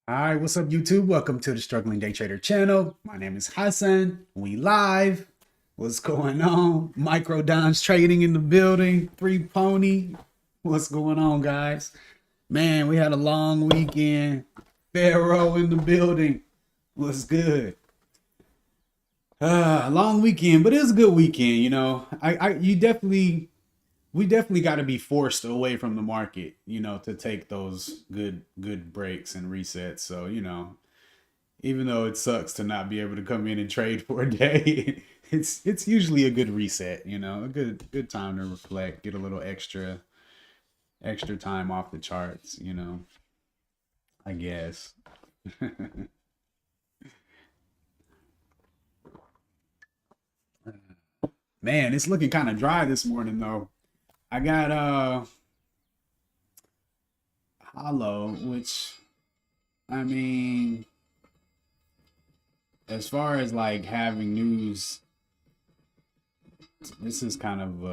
All right, what's up, YouTube? Welcome to the Struggling Day Trader channel. My name is Hassan. We live. What's going on? Micro Dimes trading in the building. Three Pony. What's going on, guys? Man, we had a long weekend. Pharaoh in the building. What's good? Long weekend, but it was a good weekend. We definitely got to be forced away from the market, to take those good breaks and resets. So, even though it sucks to not be able to come in and trade for a day, it's usually a good reset, a good time to reflect, get a little extra time off the charts, I guess. Man, it's looking kind of dry this morning though. I got hollow, which I mean, as far as like having news, this is kind of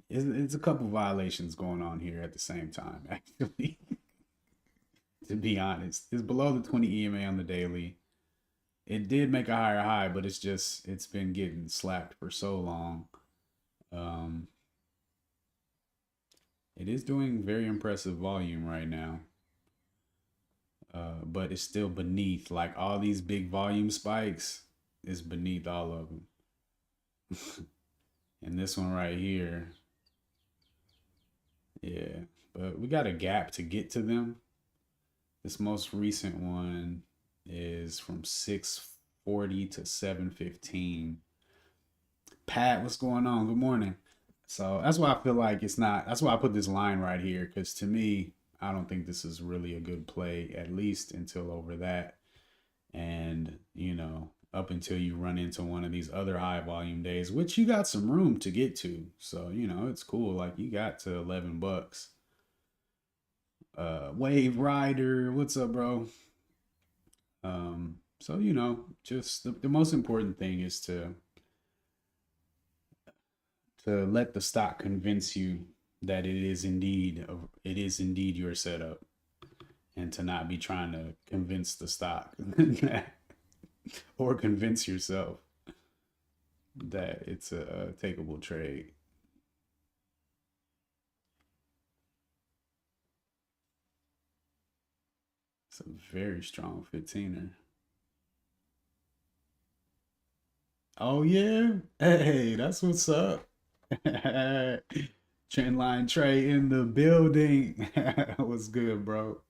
it's a couple violations going on here at the same time, actually. To be honest, it's below the 20 EMA on the daily. It did make a higher high, but it's been getting slapped for so long. Um, it is doing very impressive volume right now, but it's still beneath, like all these big volume spikes is beneath all of them. And this one right here, yeah, but we got a gap to get to them. This most recent one is from 640 to 715. Pat, what's going on? Good morning. So that's why I feel like it's not, that's why I put this line right here, because to me, I don't think this is really a good play, at least until over that. And, up until you run into one of these other high volume days, which you got some room to get to. So, it's cool. Like you got to 11 bucks. Wave Rider, what's up, bro? So, just the most important thing is to let the stock convince you that it is indeed your setup, and to not be trying to convince the stock or convince yourself that it's a takeable trade. It's a very strong 15er. Oh yeah, hey, that's what's up. Trendline Trey in the building. What's good, bro?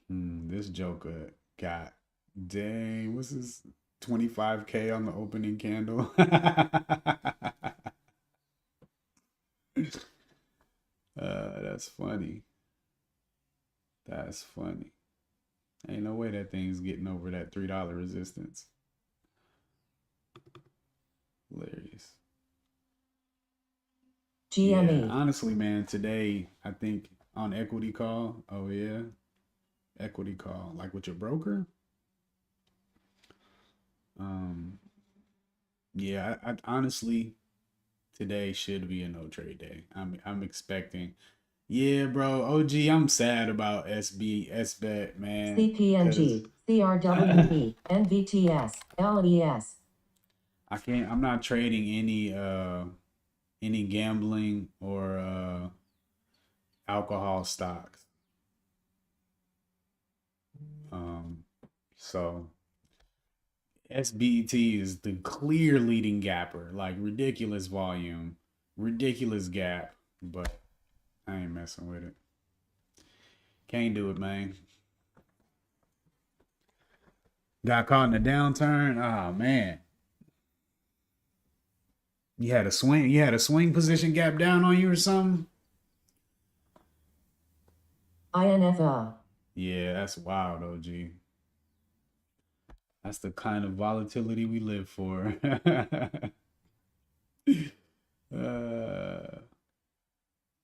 This Joker got, dang, what's this, 25K on the opening candle? That's funny. That's funny. Ain't no way that thing's getting over that $3 resistance. Hilarious. Yeah, GME. honestly, man, today I think on equity call. Oh yeah, equity call, like with your broker. Um, yeah, I honestly today should be a no trade day. I'm expecting. Yeah, bro. OG, I'm sad about SBSBet, man, because CPNG, I CRWE, NVTS, LES. can't. I'm not trading any gambling or alcohol stocks. Um, so SBET is the clear leading gapper, like ridiculous volume, ridiculous gap, but I ain't messing with it. Can't do it, man. Got caught in a downturn. Oh man. You had a swing position gap down on you or something? INFO. Yeah, that's wild, OG. That's the kind of volatility we live for. uh,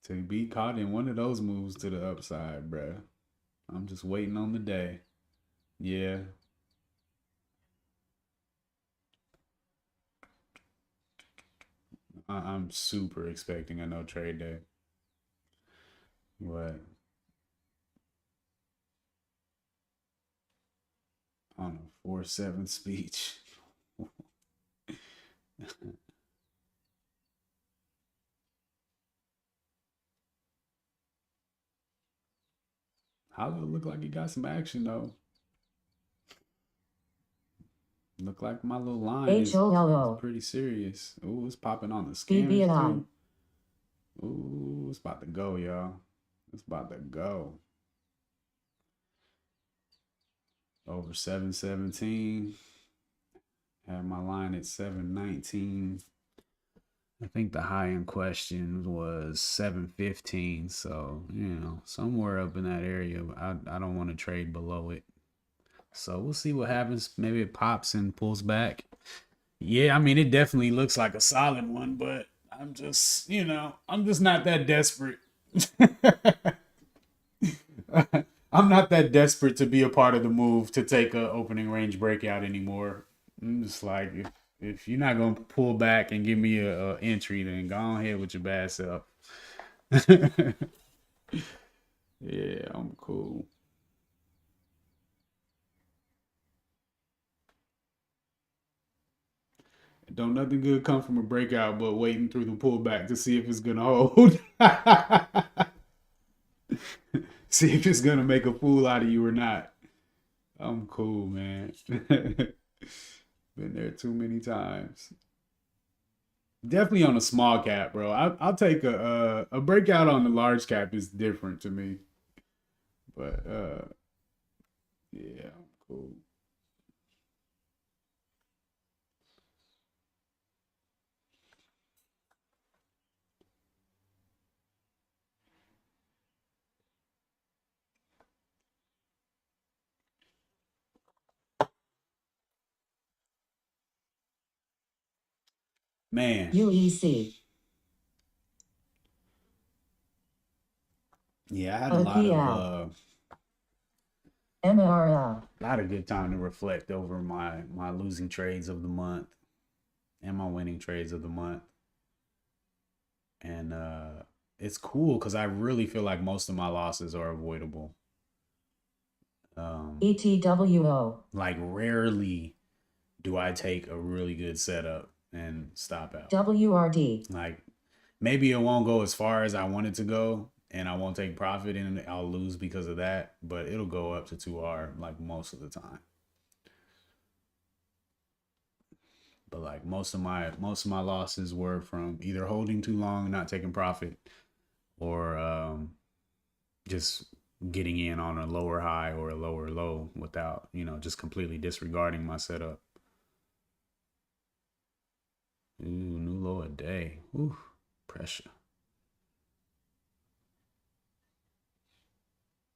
to be caught in one of those moves to the upside, bruh. I'm just waiting on the day. Yeah. I'm super expecting a no trade day. What? On a 4-7 speech. How it look like he got some action though? Look like my little line is HOLO. pretty serious. Ooh, it's popping on the scanners BBI. too. Ooh, it's about to go, y'all. It's about to go. Over 717. Had my line at 719. I think the high in question was 715. So, somewhere up in that area. I don't want to trade below it. So we'll see what happens. Maybe it pops and pulls back. Yeah, I mean, it definitely looks like a solid one, but I'm just not that desperate. I'm not that desperate to be a part of the move to take a opening range breakout anymore. I'm just like, if you're not gonna pull back and give me a entry, then go ahead with your bad self. Yeah, I'm cool. Don't nothing good come from a breakout, but waiting through the pullback to see if it's gonna hold. See if it's gonna make a fool out of you or not. I'm cool, man. Been there too many times. Definitely on a small cap, bro. I'll take a breakout on the large cap is different to me, but yeah, I'm cool. Man, UEC. yeah, I had OPL. MRL. a lot of good time to reflect over my losing trades of the month and my winning trades of the month, and it's cool because I really feel like most of my losses are avoidable. ETWO. Like rarely do I take a really good setup and stop out. WRD. Like maybe it won't go as far as I want it to go, and I won't take profit and I'll lose because of that, but it'll go up to 2R like most of the time. But like most of my losses were from either holding too long, not taking profit, or just getting in on a lower high or a lower low without, just completely disregarding my setup. Ooh, new low a day. Ooh, pressure.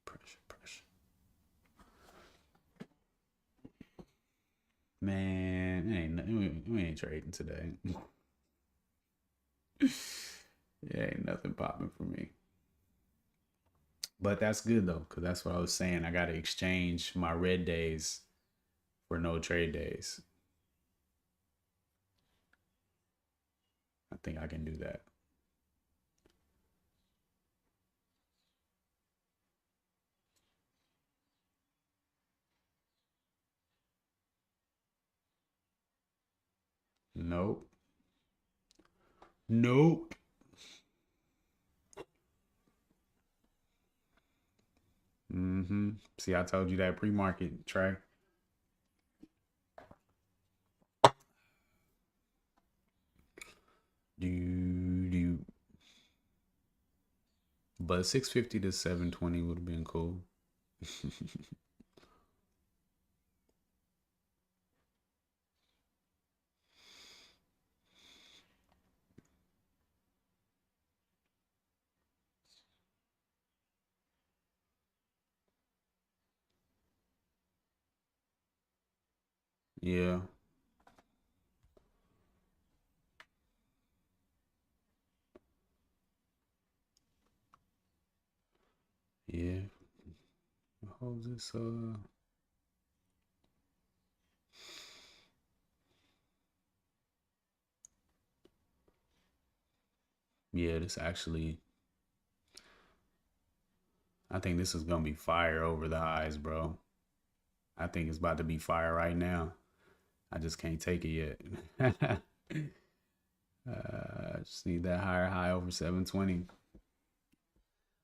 Pressure, pressure. Man, we ain't trading today. Yeah, ain't nothing popping for me. But that's good though, because that's what I was saying. I got to exchange my red days for no trade days. I think I can do that. Nope. Nope. See, I told you that pre-market track. Do. But 650 to 720 would have been cool. Yeah. Yeah. How's this Yeah, this actually, I think this is gonna be fire over the highs, bro. I think it's about to be fire right now. I just can't take it yet. Just need that higher high over 720.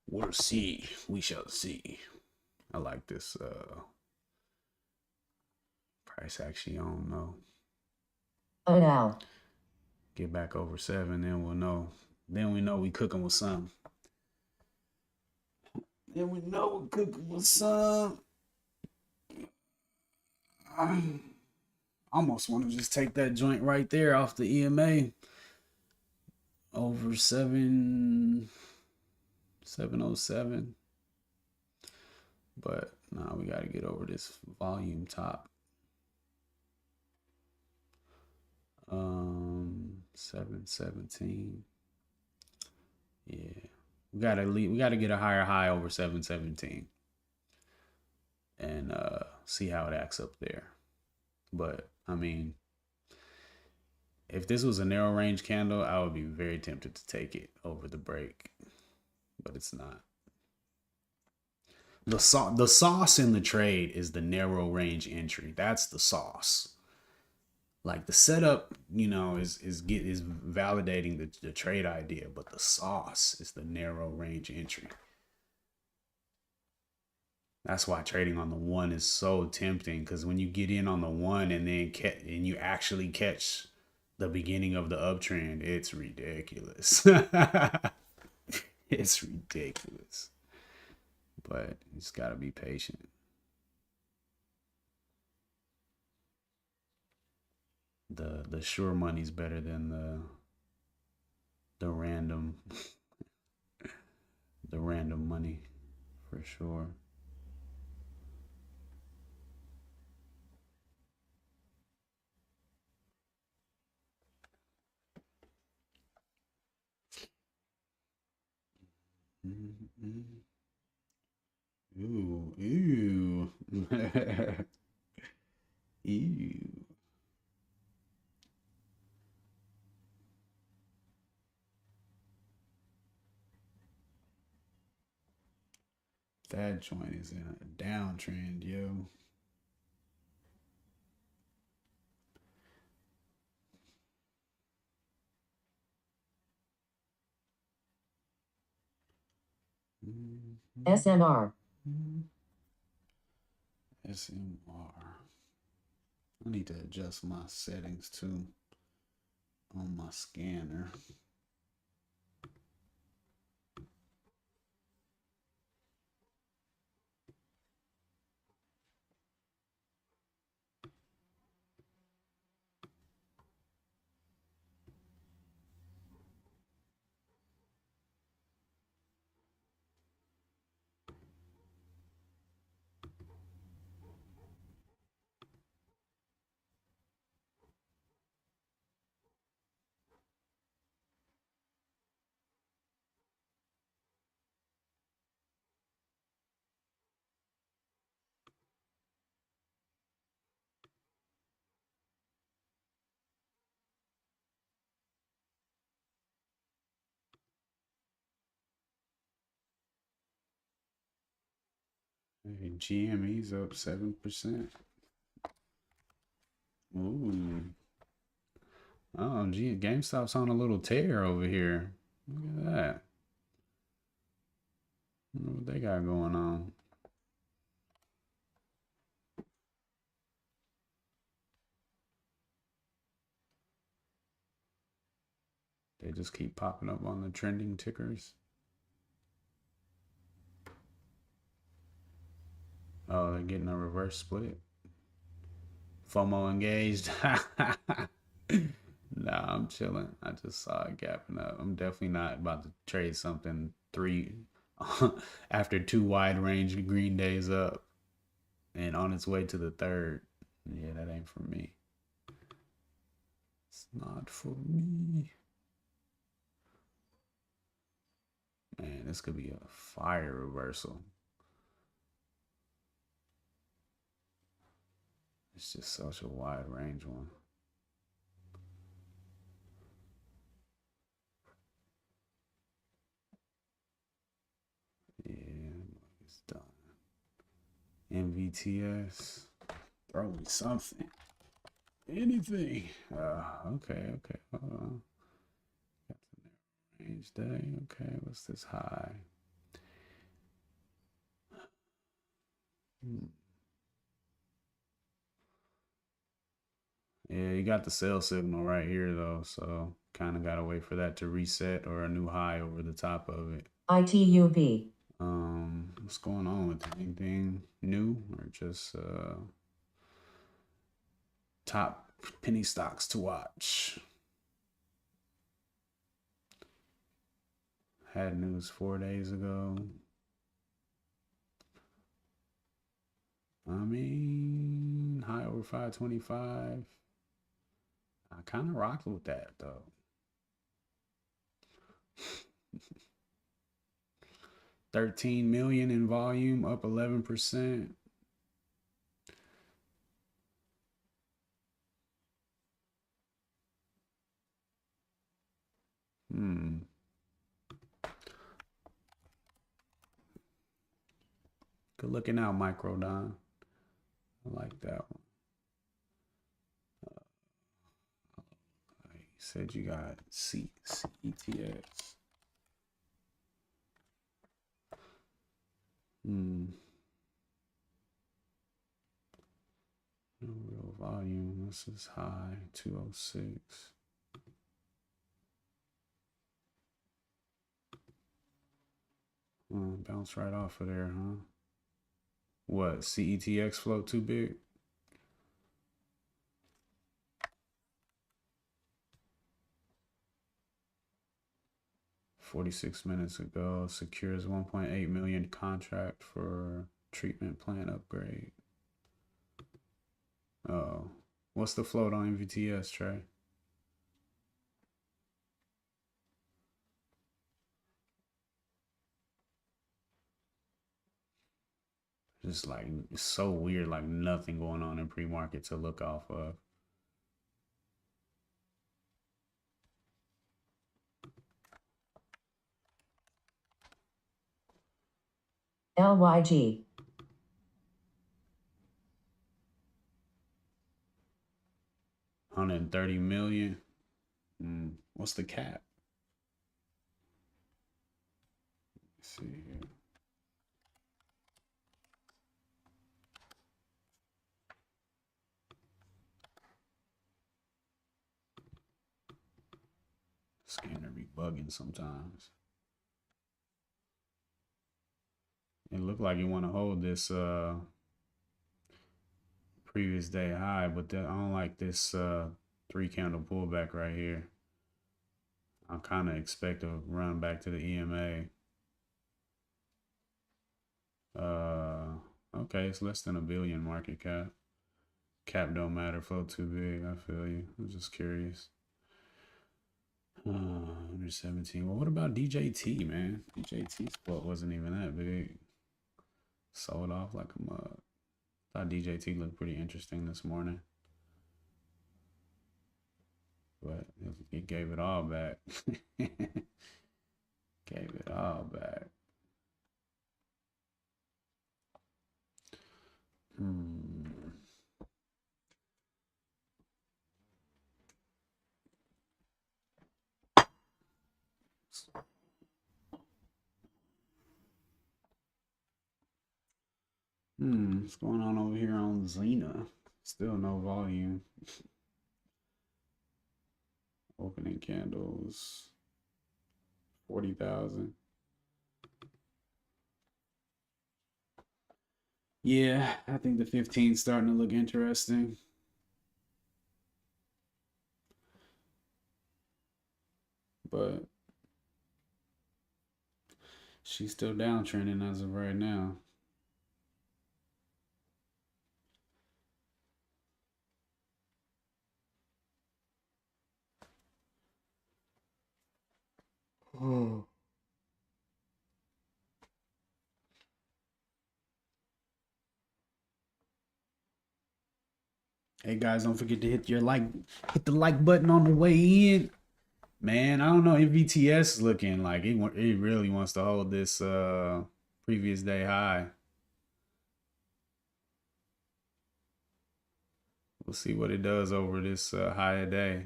We'll see. We shall see. I like this price action. I don't know. Oh now. Get back over 7, then we'll know. Then we know we cooking with some. Then we know we're cooking with some. I almost want to just take that joint right there off the EMA over 707. But nah, we got to get over this volume top. 717. Yeah. We gotta get a higher high over 717 and see how it acts up there. But I mean, if this was a narrow range candle, I would be very tempted to take it over the break. But it's not. The sauce in the trade is the narrow range entry. That's the sauce. Like the setup, is validating the trade idea, but the sauce is the narrow range entry. That's why trading on the one is so tempting, because when you get in on the one and then you actually catch the beginning of the uptrend, it's ridiculous. It's ridiculous. But you just gotta be patient. The sure money's better than the random the random money for sure. Mm-hmm. Ooh, ew. Ew. That joint is in a downtrend, yo. SMR. SMR. I need to adjust my settings too on my scanner. Hey, GME's up 7%. Ooh. Oh, gee, GameStop's on a little tear over here. Look at that. I wonder what they got going on. They just keep popping up on the trending tickers. Oh, they're getting a reverse split. FOMO engaged. Nah, I'm chilling. I just saw it gapping up. I'm definitely not about to trade something three after two wide range green days up and on its way to the third. Yeah, that ain't for me. It's not for me. Man, this could be a fire reversal. It's just such a wide range one. MVTS. Throw me something. Anything. Okay. Hold on. Got the range day. Okay, what's this high? Yeah, you got the sell signal right here though, so kind of gotta wait for that to reset or a new high over the top of it. ITUB. What's going on with it? Anything new or just top penny stocks to watch? Had news 4 days ago. I mean, high over 525. I kind of rocked with that though. 13 million in volume, up 11%. Good looking out, Microdon. I like that one. You said you got CETX. No real volume. This is high, 206. Bounce right off of there, huh? What, CETX float too big? $46 minutes ago, secures 1.8 million contract for treatment plant upgrade. Oh, what's the float on MVTS, Trey? Just like, it's so weird, like nothing going on in pre-market to look off of. LYG. 130 million. What's the cap? Let's see here. Scanner be bugging sometimes. It looked like you want to hold this previous day high, but I don't like this 3 candle pullback right here. I kind of expect a run back to the EMA. Okay, it's less than $1 billion market cap. Cap don't matter, float too big. I feel you. I'm just curious. 117. Well, what about DJT, man? DJT's float wasn't even that big. Sold off like a mug. Thought DJT looked pretty interesting this morning, but it gave it all back. Gave it all back. What's going on over here on Xena? Still no volume. Opening candles. 40,000. Yeah, I think the 15's starting to look interesting. But she's still downtrending as of right now. Oh. Hey guys, don't forget to hit the like button on the way in. Man, I don't know. MVTS is looking like it really wants to hold this previous day high. We'll see what it does over this higher day.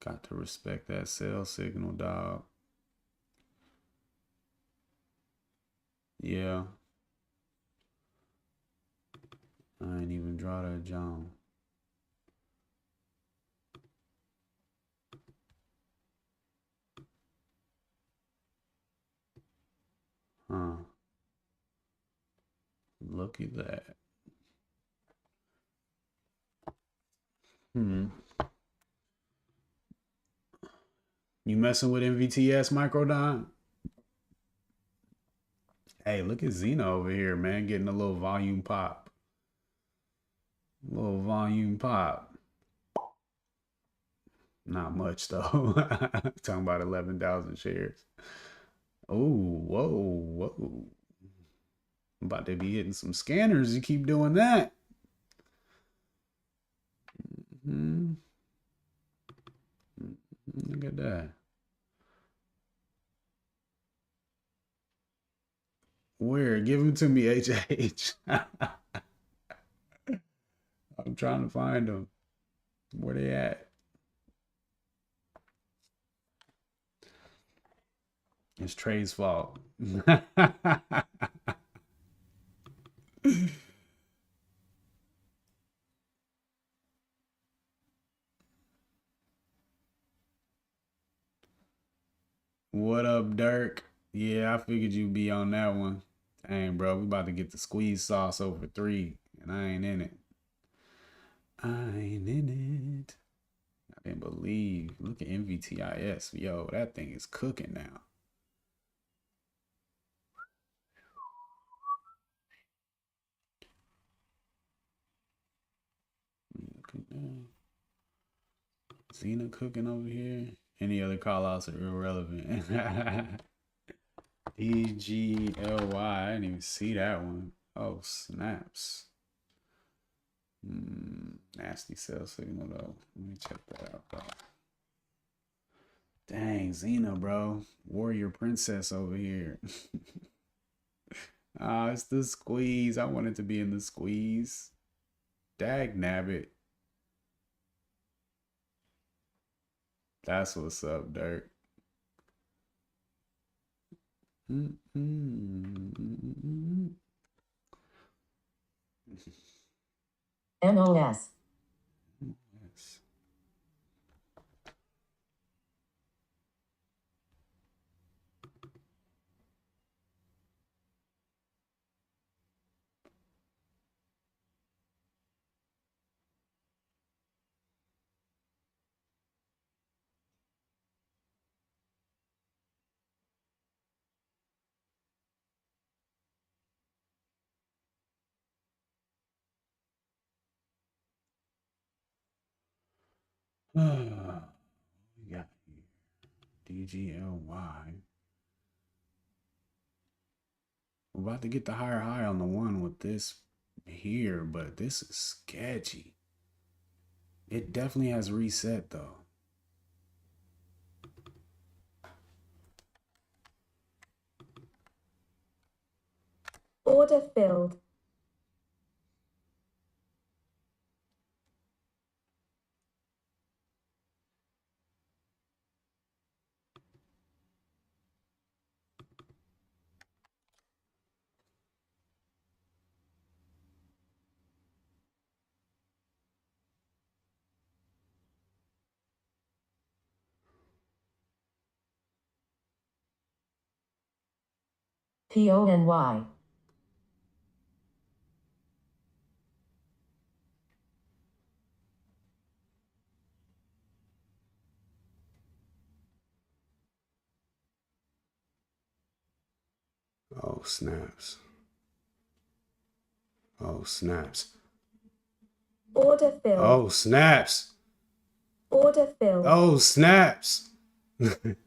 Got to respect that sell signal, dog. Yeah. I ain't even draw that John. Huh. Look at that. You messing with MVTS Microdon? Hey, look at Xena over here, man, getting a little volume pop. A little volume pop. Not much though. Talking about 11,000 shares. Oh, whoa, whoa. I'm about to be hitting some scanners. You keep doing that. Look at that. Where? Give them to me, HH. I'm trying to find them. Where they at? It's Trey's fault. What up, Dirk? Yeah, I figured you'd be on that one. Dang, bro, we about to get the squeeze sauce over 3, and I ain't in it. I ain't in it. I didn't believe. Look at MVTIS. Yo, that thing is cooking now. Xena cooking over here. Any other call outs are irrelevant. EGLY. I didn't even see that one. Oh, snaps. Nasty sell signal though. Let me check that out though. Dang, Xena, bro. Warrior princess over here. It's the squeeze. I wanted to be in the squeeze. Dag nabbit. That's what's up, Dirk. NOS. Yes. We got here. DGLY. We're about to get the higher high on the one with this here, but this is sketchy. It definitely has reset though. Order filled. PONY. Oh, snaps. Oh, snaps. Order filled. Oh, snaps. Order filled. Oh, snaps. Get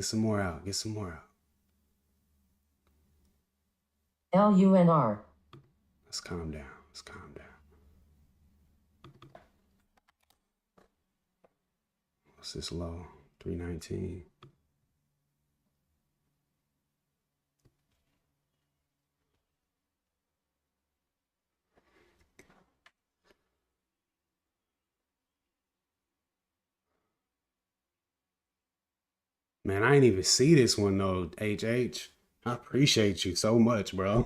some more out. Get some more out. LUNR. Let's calm down. Let's calm down. What's this low? 319. Man, I ain't even see this one though, HH. I appreciate you so much, bro.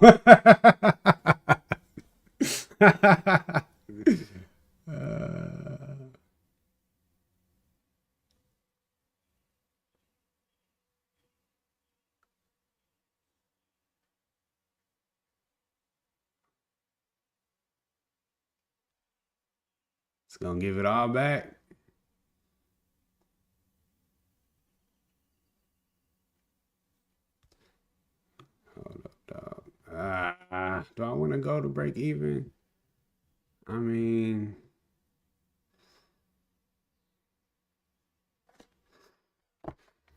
It's gonna give it all back. Hold up, dog. Do I want to go to break even? I mean,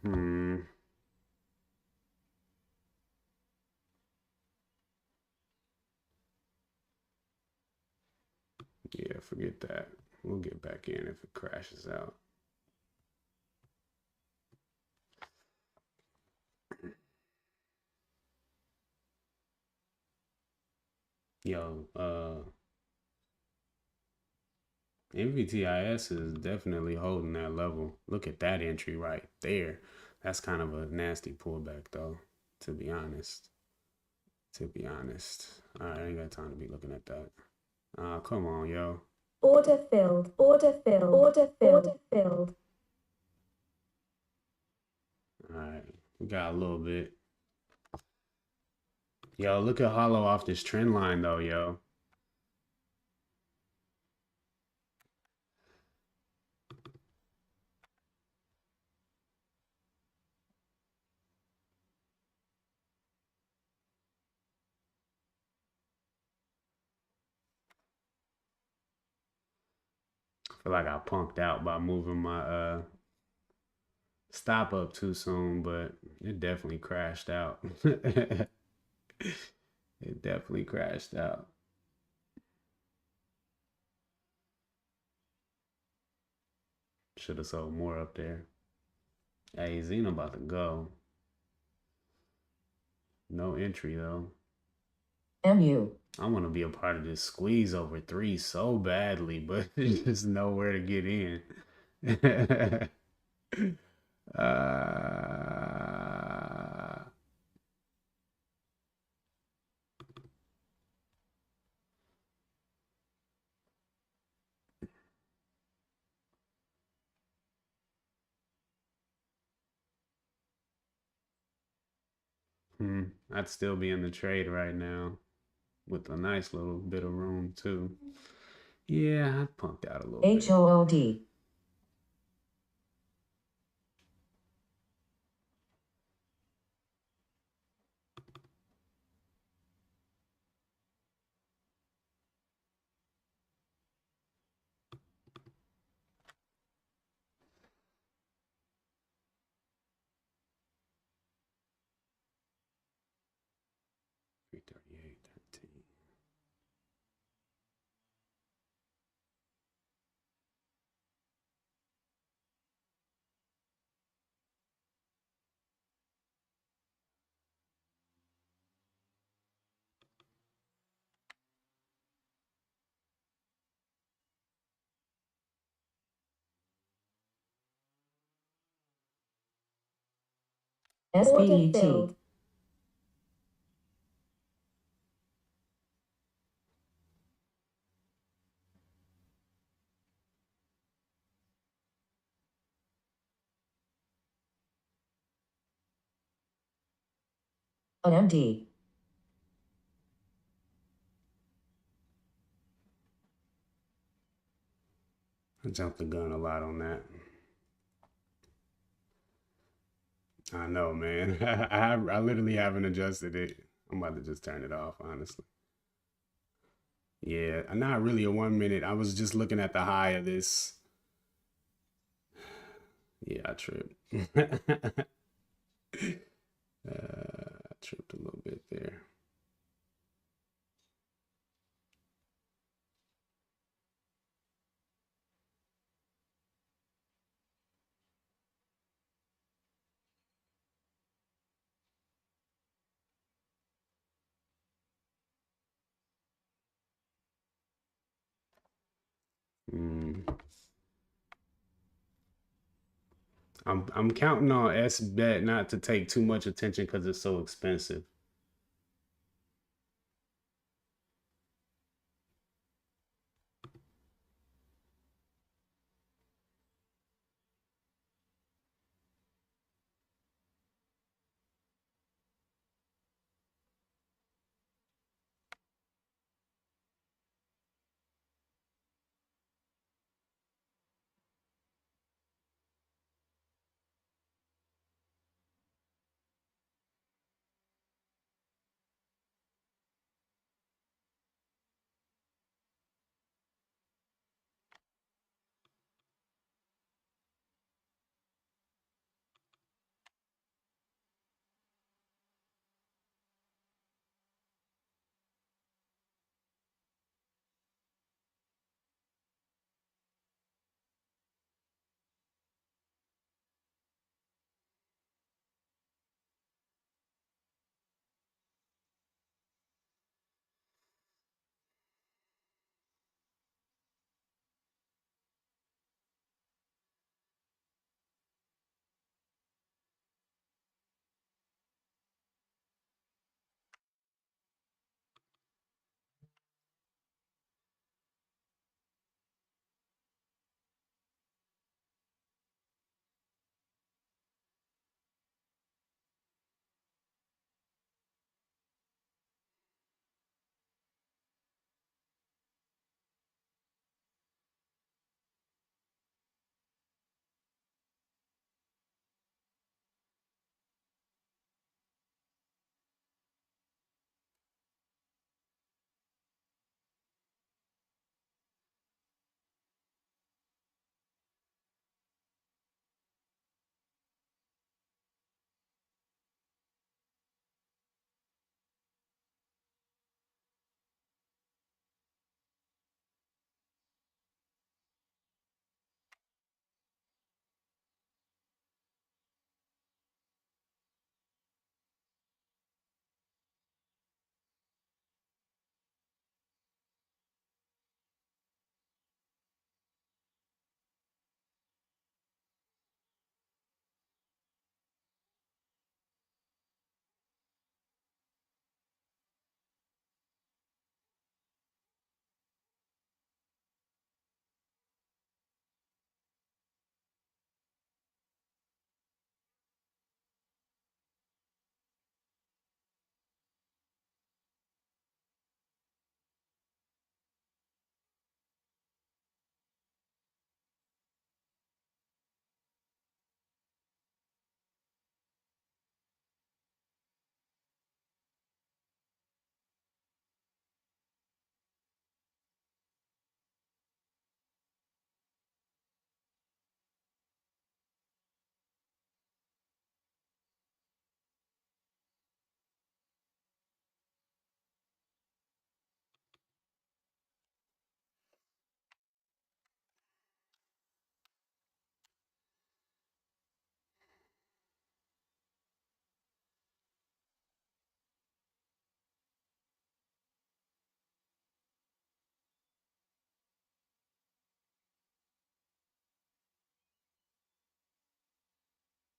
hmm. Yeah, forget that. We'll get back in if it crashes out. Yo, MVTIS is definitely holding that level. Look at that entry right there. That's kind of a nasty pullback, though, to be honest. To be honest. All right, I ain't got time to be looking at that. Come on, yo. Order filled. Order filled. Order filled. Order filled. All right, we got a little bit. Yo, look at hollow off this trend line, though, yo. I feel like I punked out by moving my stop up too soon, but it definitely crashed out. It definitely crashed out. Should have sold more up there. Hey, Zena about to go. No entry though. MU. I want to be a part of this squeeze over three so badly, but there's just nowhere to get in. uh, I'd still be in the trade right now with a nice little bit of room too. Yeah, I punked out a little bit. HOOD. $338.13. SBET. OMD. I jumped the gun a lot on that. I know, man. I literally haven't adjusted it. I'm about to just turn it off, honestly. Yeah, not really a 1 minute. I was just looking at the high of this. Yeah, I tripped. I tripped a little bit there. Mm. I'm counting on S bet not to take too much attention because it's so expensive.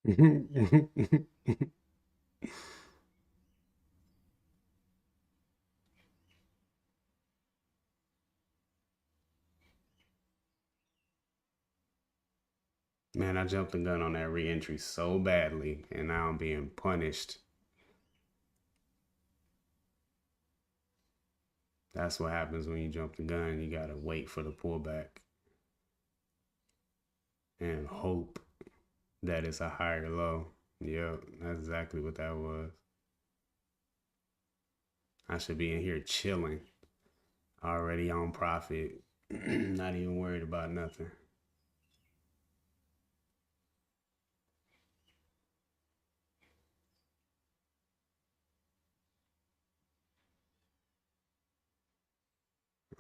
Man, I jumped the gun on that re-entry so badly, and now I'm being punished. That's what happens when you jump the gun. You gotta wait for the pullback and hope that it's a higher low. Yep, that's exactly what that was. I should be in here chilling, already on profit, not even worried about nothing.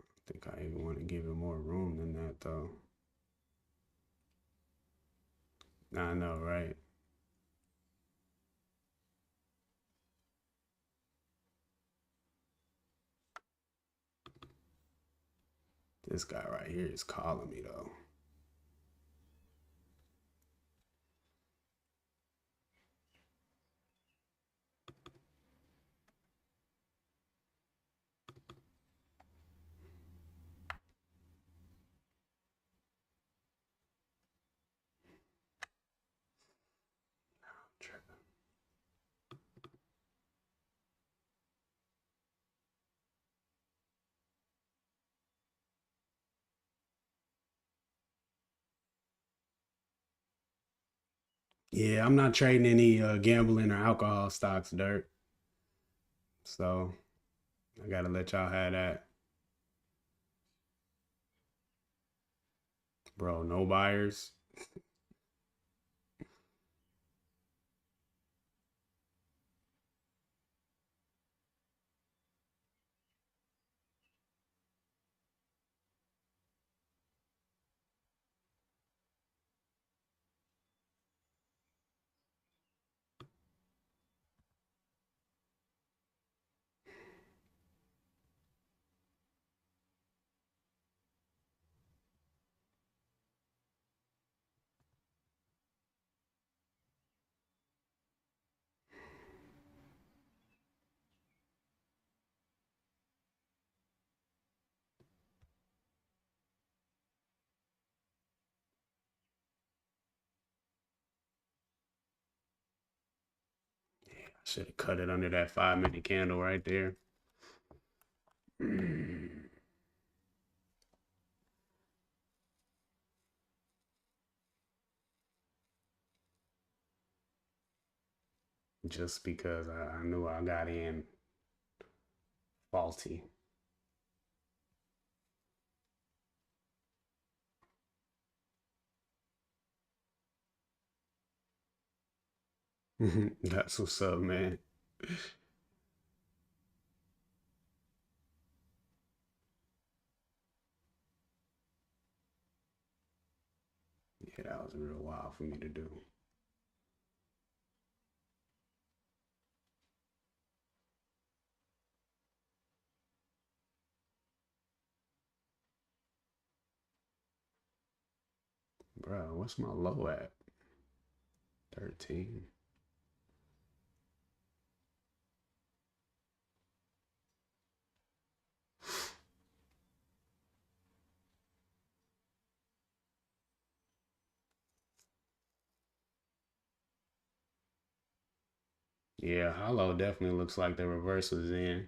I think I even want to give it more room than that, though. I know, right? This guy right here is calling me, though. Yeah, I'm not trading any gambling or alcohol stocks, Dirt. So I gotta let y'all have that, bro. No buyers. I should have cut it under that 5 minute candle right there. Just because I knew I got in faulty. That's what's up, man. Yeah, that was real wild for me to do. Bro, what's my low at? 13. Yeah, hollow definitely looks like the reverse was in.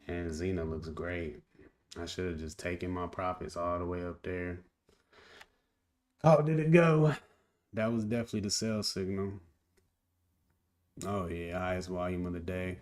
And Xena looks great. I should have just taken my profits all the way up there. Oh, did it go? That was definitely the sell signal. Oh yeah, highest volume of the day.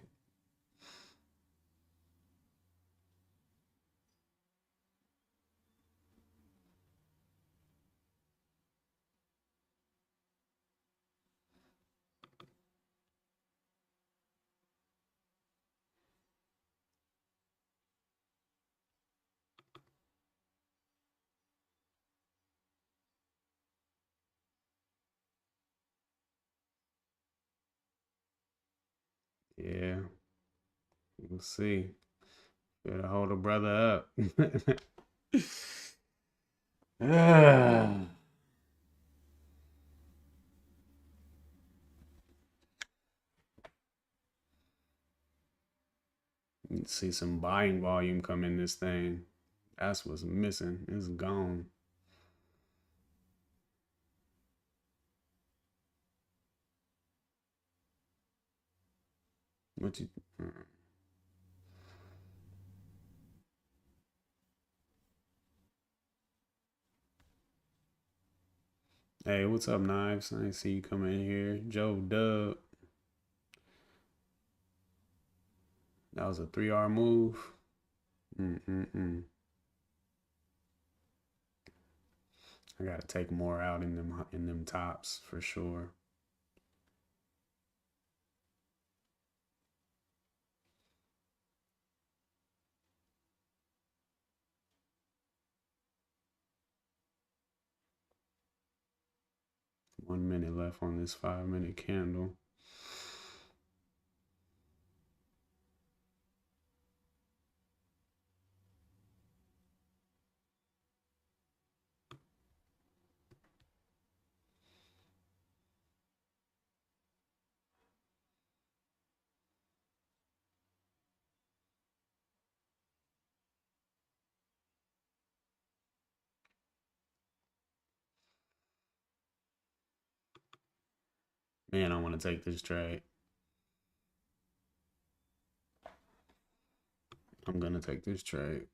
Yeah, we'll see. Better hold a brother up. Ah. You see some buying volume come in this thing. That's what's missing. It's gone. What you? Hey, what's up, Knives? I didn't see you come in here. Joe Dub. That was a 3R move. Mm-mm-mm. I gotta take more out in them tops for sure. 1 minute left on this 5 minute candle. Man, I want to take this trade. I'm gonna take this trade.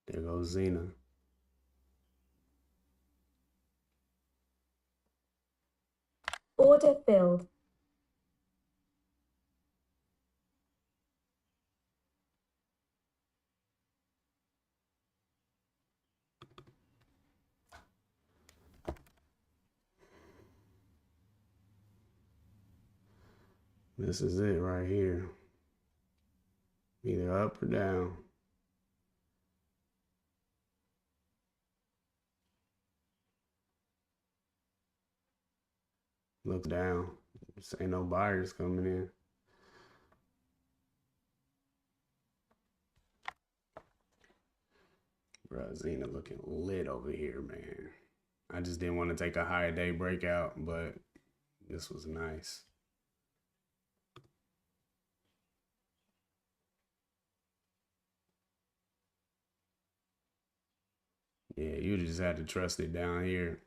There goes Xena. Order filled. This is it right here. Either up or down. Look down. This ain't no buyers coming in. Bro, Xena looking lit over here, man. I just didn't want to take a higher day breakout, but this was nice. Yeah, you just had to trust it down here.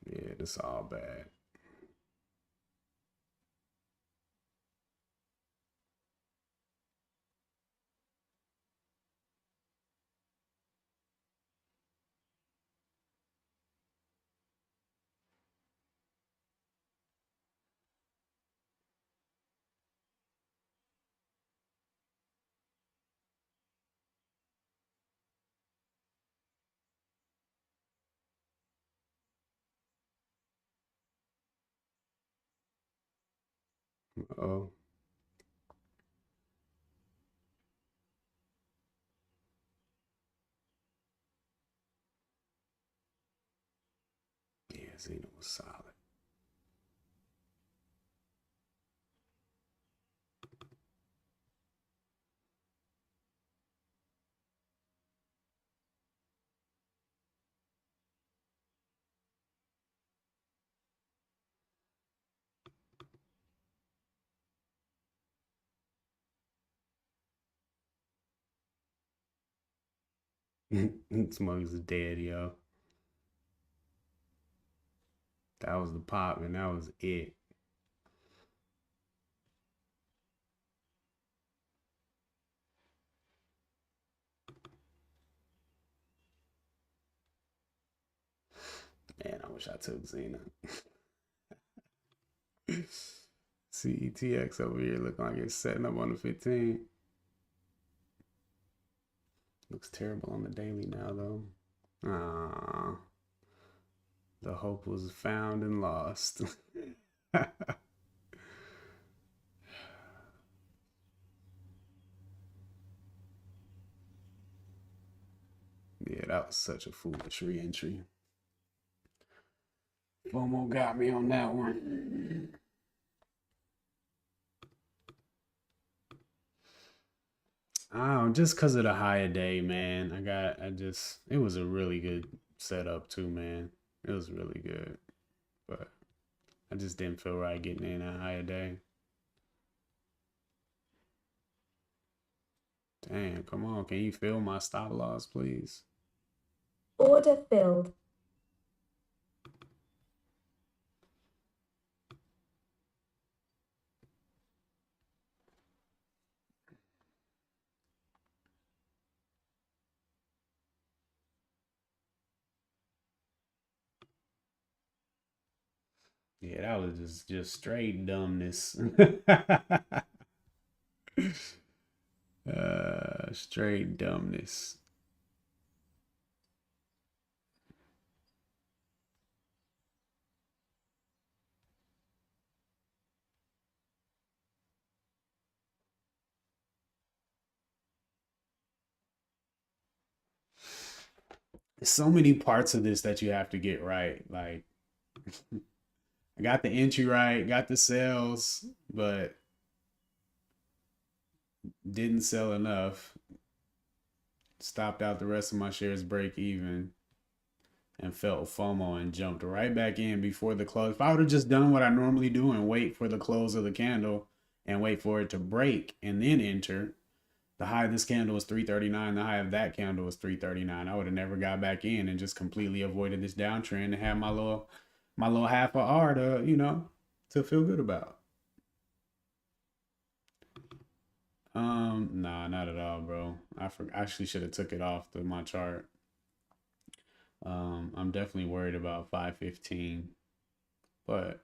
Yeah, this all bad. Oh, yeah, Xena was solid. Smug's dead, yo. That was the pop, and that was it. Man, I wish I took Xena. CETX over here looking like it's setting up on the 15. Looks terrible on the daily now, though. Ah, the hope was found and lost. Yeah, that was such a foolish re-entry. FOMO got me on that one. Oh, just because of the higher day, man. It was a really good setup too, man. It was really good. But I just didn't feel right getting in a higher day. Damn, come on. Can you fill my stop loss, please? Order filled. Yeah, that was just straight dumbness. Straight dumbness. So many parts of this that you have to get right. Like, I got the entry right, got the sales, but didn't sell enough. Stopped out the rest of my shares break even and felt FOMO and jumped right back in before the close. If I would have just done what I normally do and wait for the close of the candle and wait for it to break and then enter, the high of this candle was 339. The high of that candle was 339. I would have never got back in and just completely avoided this downtrend and had my little my little half a R to, you know, to feel good about. Nah, not at all, bro. Actually should have took it off my chart. I'm definitely worried about 515, but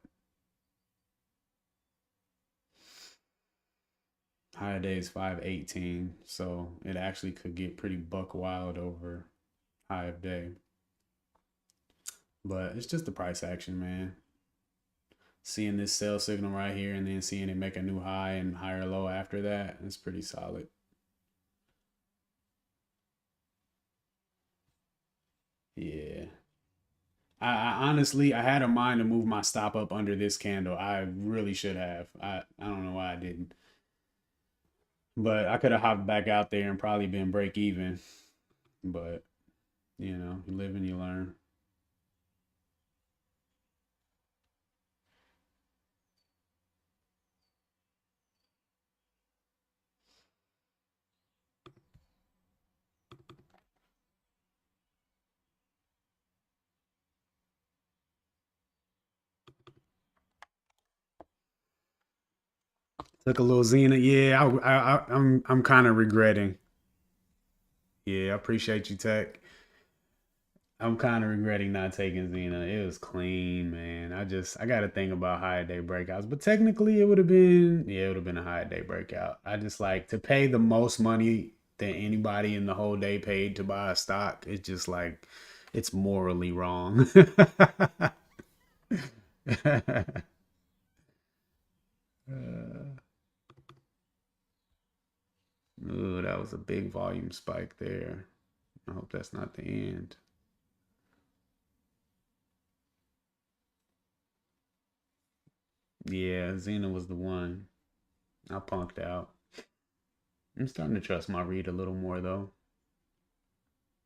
high day is 518, so it actually could get pretty buck wild over high of day. But it's just the price action, man. Seeing this sell signal right here and then seeing it make a new high and higher low after that, it's pretty solid. Yeah. I honestly, I had a mind to move my stop up under this candle. I really should have. I don't know why I didn't. But I could have hopped back out there and probably been break even. But, you know, you live and you learn. Took a little Xena. Yeah, I'm kind of regretting. Yeah, I appreciate you, Tech. I'm kind of regretting not taking Xena. It was clean, man. I got to think about high day breakouts, but technically it would have been, yeah, it would have been a high day breakout. I just like to pay the most money that anybody in the whole day paid to buy a stock. It's just like, it's morally wrong. Ooh, that was a big volume spike there. I hope that's not the end. Yeah, Xena was the one. I punked out. I'm starting to trust my read a little more though.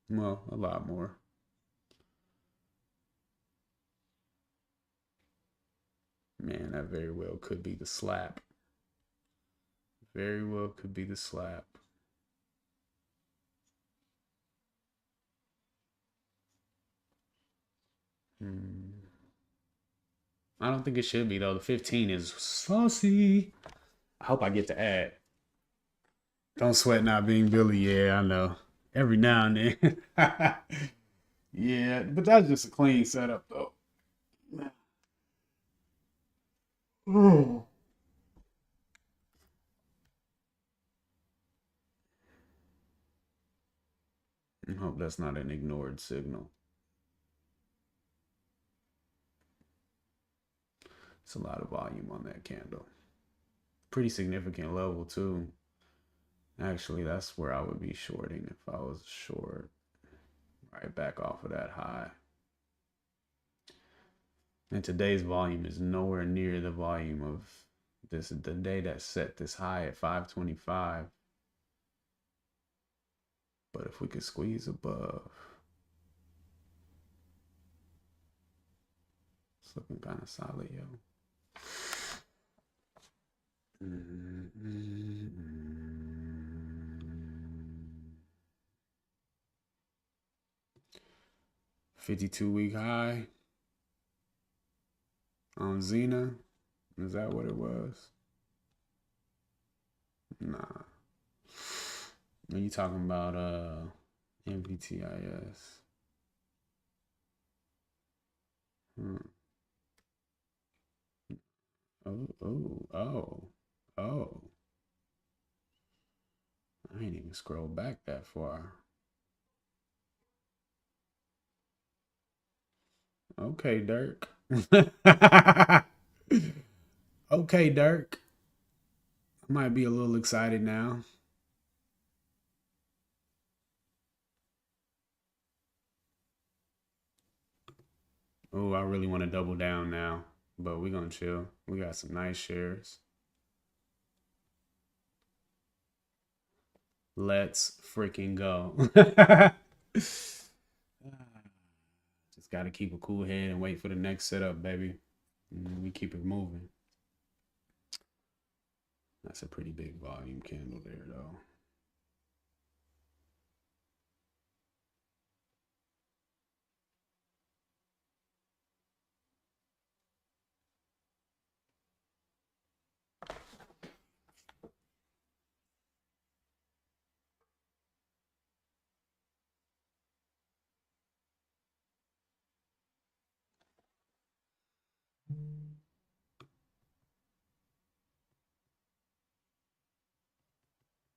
Well, a lot more. Man, that very well could be the slap. Very well could be the slap. I don't think it should be though. The 15 is saucy. I hope I get to add. Don't sweat not being Billy. Yeah, I know. Every now and then. Yeah, but that's just a clean setup though. Oh. I hope that's not an ignored signal. It's a lot of volume on that candle. Pretty significant level too. Actually, that's where I would be shorting if I was short. Right back off of that high. And today's volume is nowhere near the volume of this, the day that set this high at 525. But if we could squeeze above, it's looking kind of solid, yo. 52-week high on Xena. Is that what it was? Nah. Are you talking about MPTIS? Oh. I ain't even scroll back that far. Okay, Dirk. Okay, Dirk. I might be a little excited now. Oh, I really want to double down now, but we're going to chill. We got some nice shares. Let's freaking go. Just got to keep a cool head and wait for the next setup, baby. And we keep it moving. That's a pretty big volume candle there, though.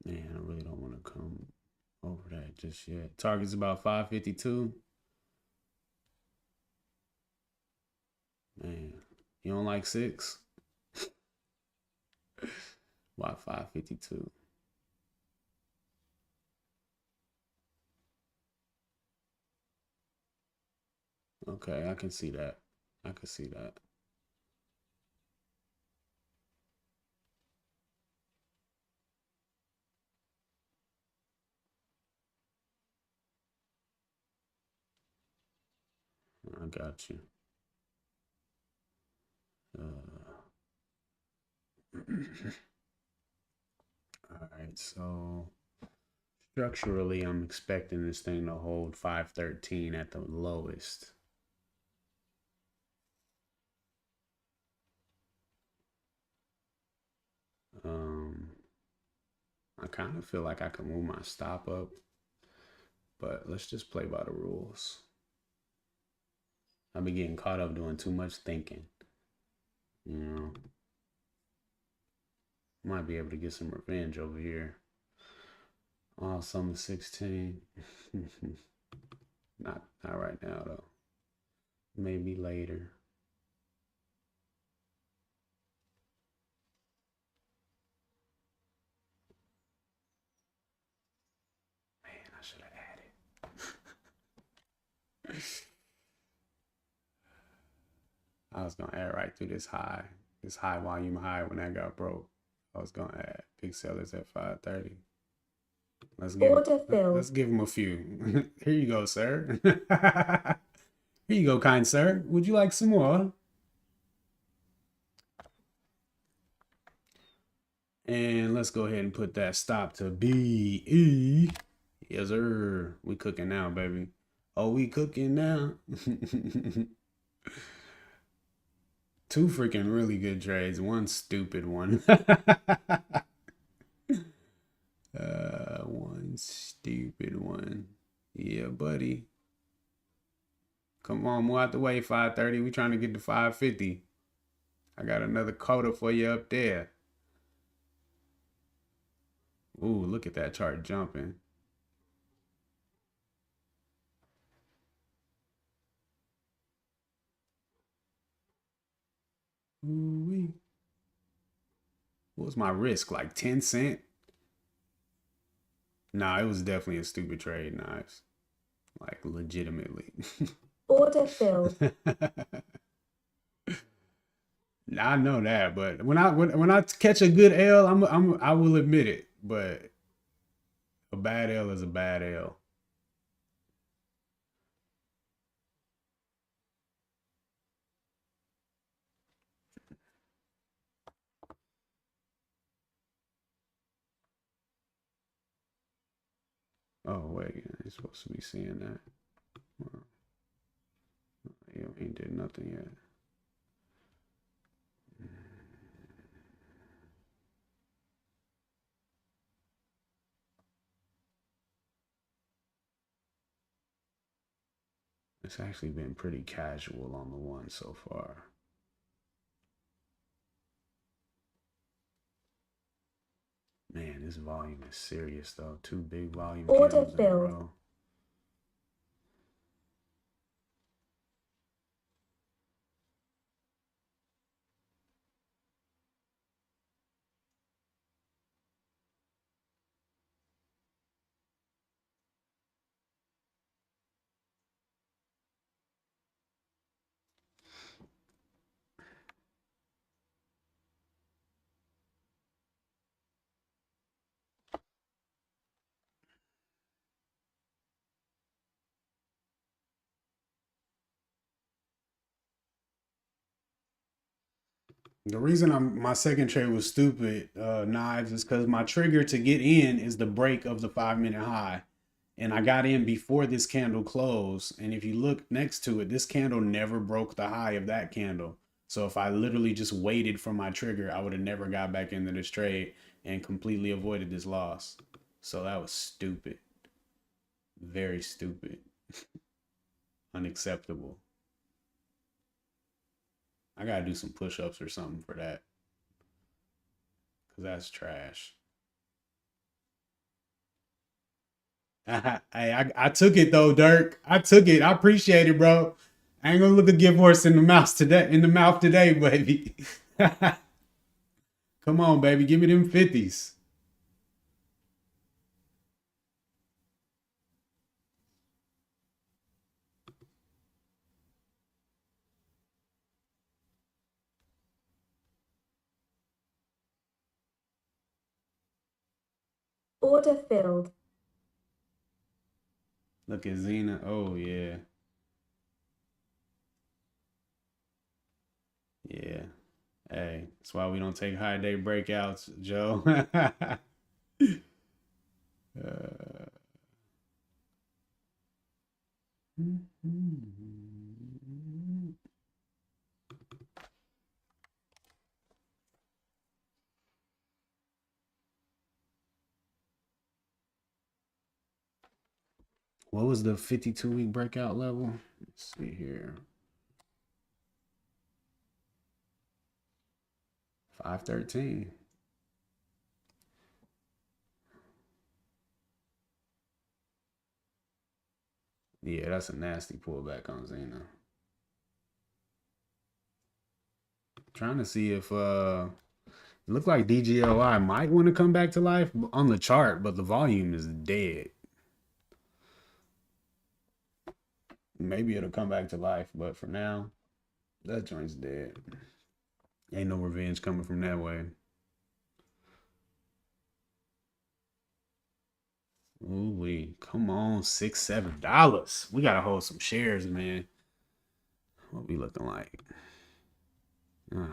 Man, I really don't want to come over that just yet. Target's about 552. Man, you don't like 6? Why 552? Okay, I can see that. I can see that. I got you. All right, so structurally, I'm expecting this thing to hold 513 at the lowest. I kind of feel like I can move my stop up, but let's just play by the rules. I've been getting caught up doing too much thinking. You know, might be able to get some revenge over here. Oh, summer 16. Not right now though. Maybe later. Man, I should have added. I was gonna add right through this high volume high when that got broke. I was gonna add big sellers at 530. Let's give him a few. Here you go, sir. Here you go, kind sir. Would you like some more? And let's go ahead and put that stop to BE. Yes, sir. We cooking now, baby. Oh, we cooking now. Two freaking really good trades. One stupid one. One stupid one. Yeah, buddy. Come on, move out the way, 530. We trying to get to 550. I got another quota for you up there. Ooh, look at that chart jumping. Ooh-wee. What was my risk? Like 10 cent? Nah, it was definitely a stupid trade, Knives. Like legitimately. Order filled. I know that, but when I catch a good L, I will admit it. But a bad L is a bad L. Oh wait, you're supposed to be seeing that. Well, you ain't did nothing yet. It's actually been pretty casual on the one so far. Man, this volume is serious though. Two big volume candles in a row. The reason my second trade was stupid, Knives, is because my trigger to get in is the break of the 5-minute high. And I got in before this candle closed. And if you look next to it, this candle never broke the high of that candle. So if I literally just waited for my trigger, I would have never got back into this trade and completely avoided this loss. So that was stupid. Very stupid. Unacceptable. I gotta do some push-ups or something for that. Cause that's trash. I took it though, Dirk. I took it. I appreciate it, bro. I ain't gonna look a gift horse in the mouth today. In the mouth today, baby. Come on, baby. Give me them 50s. Order filled. Look at Zena. Oh yeah. Yeah. Hey, that's why we don't take high day breakouts, Joe. uh, what was the 52-week breakout level? Let's see here. 513. Yeah, that's a nasty pullback on Zena. Trying to see if it looked like DGLI might want to come back to life on the chart, but the volume is dead. Maybe it'll come back to life, but for now, that joint's dead. Ain't no revenge coming from that way. Ooh wee, come on, $6, $7. We gotta hold some shares, man. What we looking like?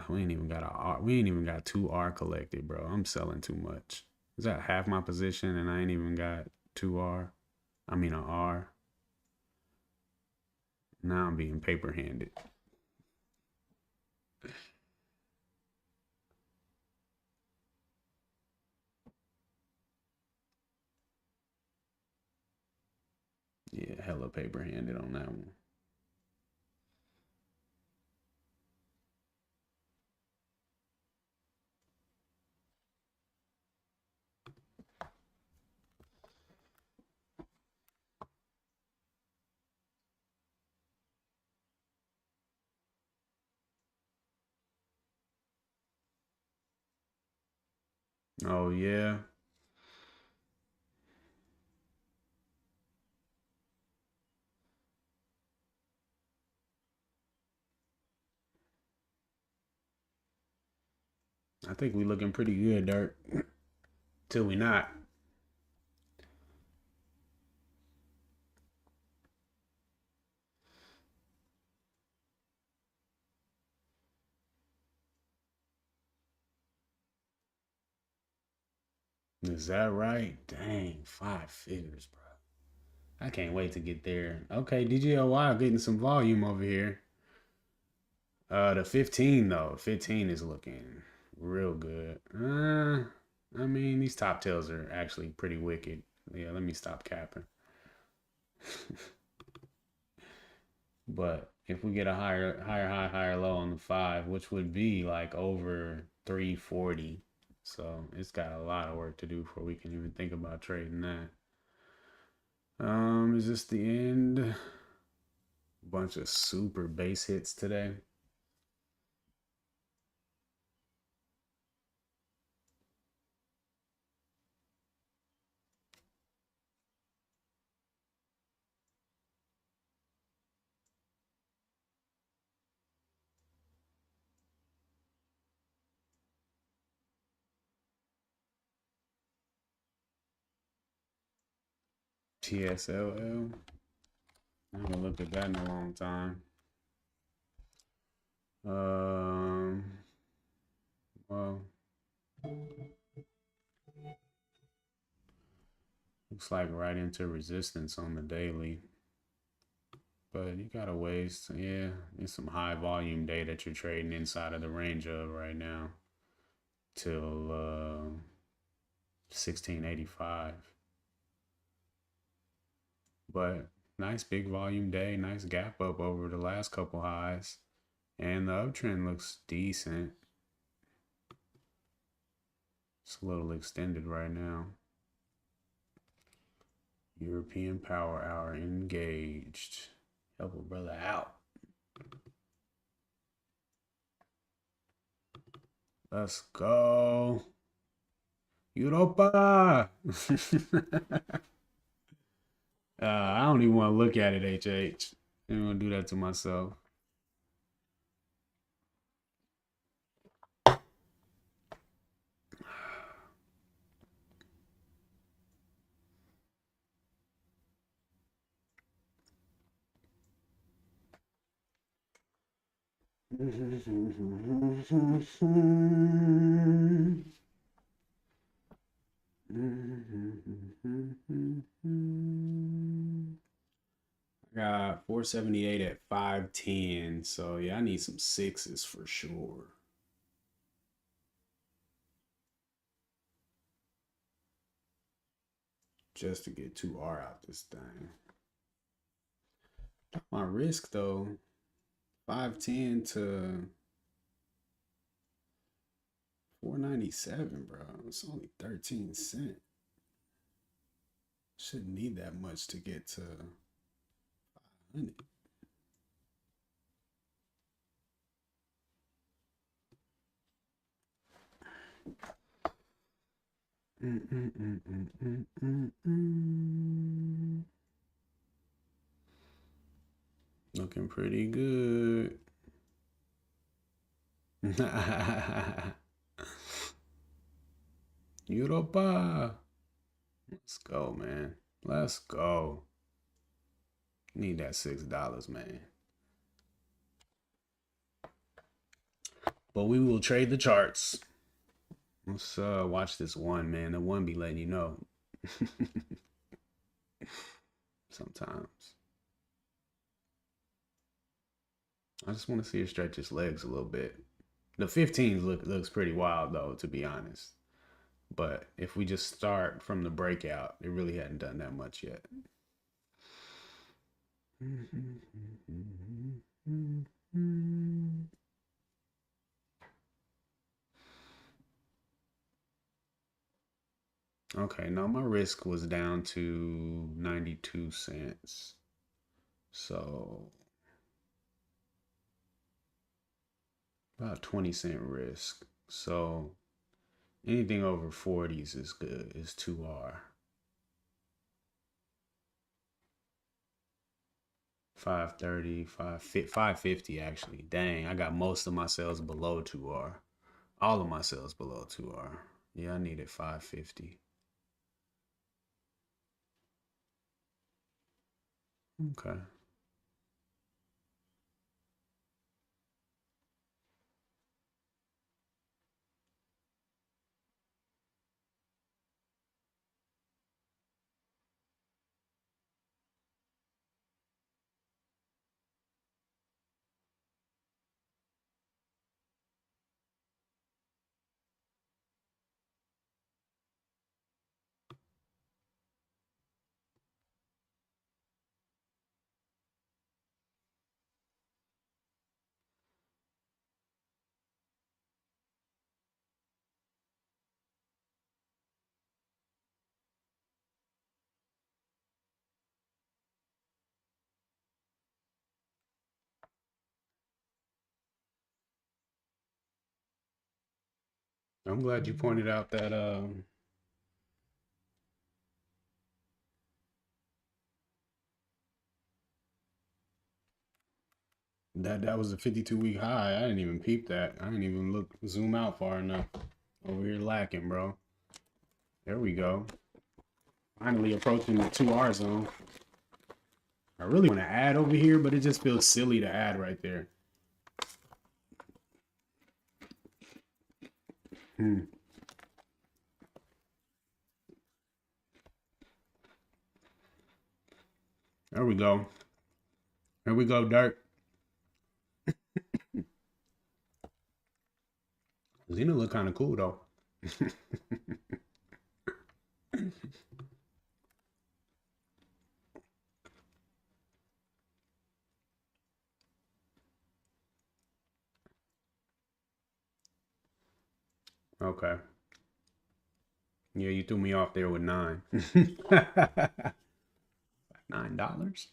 We ain't even got a R. We ain't even got 2R collected, bro. I'm selling too much. Is that half my position, and I ain't even got 2R? I mean an R. Now I'm being paper handed. Yeah, hella paper handed on that one. Oh yeah. I think we looking pretty good, Dirk. Till we not. Is that right? Dang, 5 figures, bro. I can't wait to get there. Okay, DGLY getting some volume over here. The 15 though, 15 is looking real good. I mean, these top tails are actually pretty wicked. Yeah, let me stop capping. But if we get a higher high, higher low on the 5, which would be like over 340. So it's got a lot of work to do before we can even think about trading that. Is this the end? Bunch of super base hits today. TSLL. I haven't looked at that in a long time. Well, looks like right into resistance on the daily. But you got a ways to, yeah, it's some high volume day that you're trading inside of the range of right now till 1685. But nice big volume day, nice gap up over the last couple highs. And the uptrend looks decent. It's a little extended right now. European Power Hour engaged. Help a brother out. Let's go. Europa. I don't even want to look at it, HH. I don't want to do that to myself. I got 478 at 510. So yeah, I need some sixes for sure. Just to get 2R out this thing. My risk though, 510 to 497, bro. It's only 13 cents. Shouldn't need that much to get to 500. Looking pretty good. Europa. Let's go, man. Let's go. Need that $6, man. But we will trade the charts. Let's watch this one, man. The one be letting you know. Sometimes. I just want to see it stretch its legs a little bit. The 15s looks pretty wild though, to be honest. But if we just start from the breakout, it really hadn't done that much yet. Okay, now my risk was down to 92 cents. So about 20-cent risk. So anything over 40s is good, is 2R. 530, 550 actually. Dang, I got most of my sales below 2R. All of my sales below 2R. Yeah, I needed 550. Okay. I'm glad you pointed out that that was a 52-week high. I didn't even peep that. I didn't even zoom out far enough. Over here lacking, bro. There we go. Finally approaching the 2R zone. I really want to add over here, but it just feels silly to add right there. There we go. There we go, Dirk. Xena look kind of cool though. Okay. Yeah, you threw me off there with 9. $9?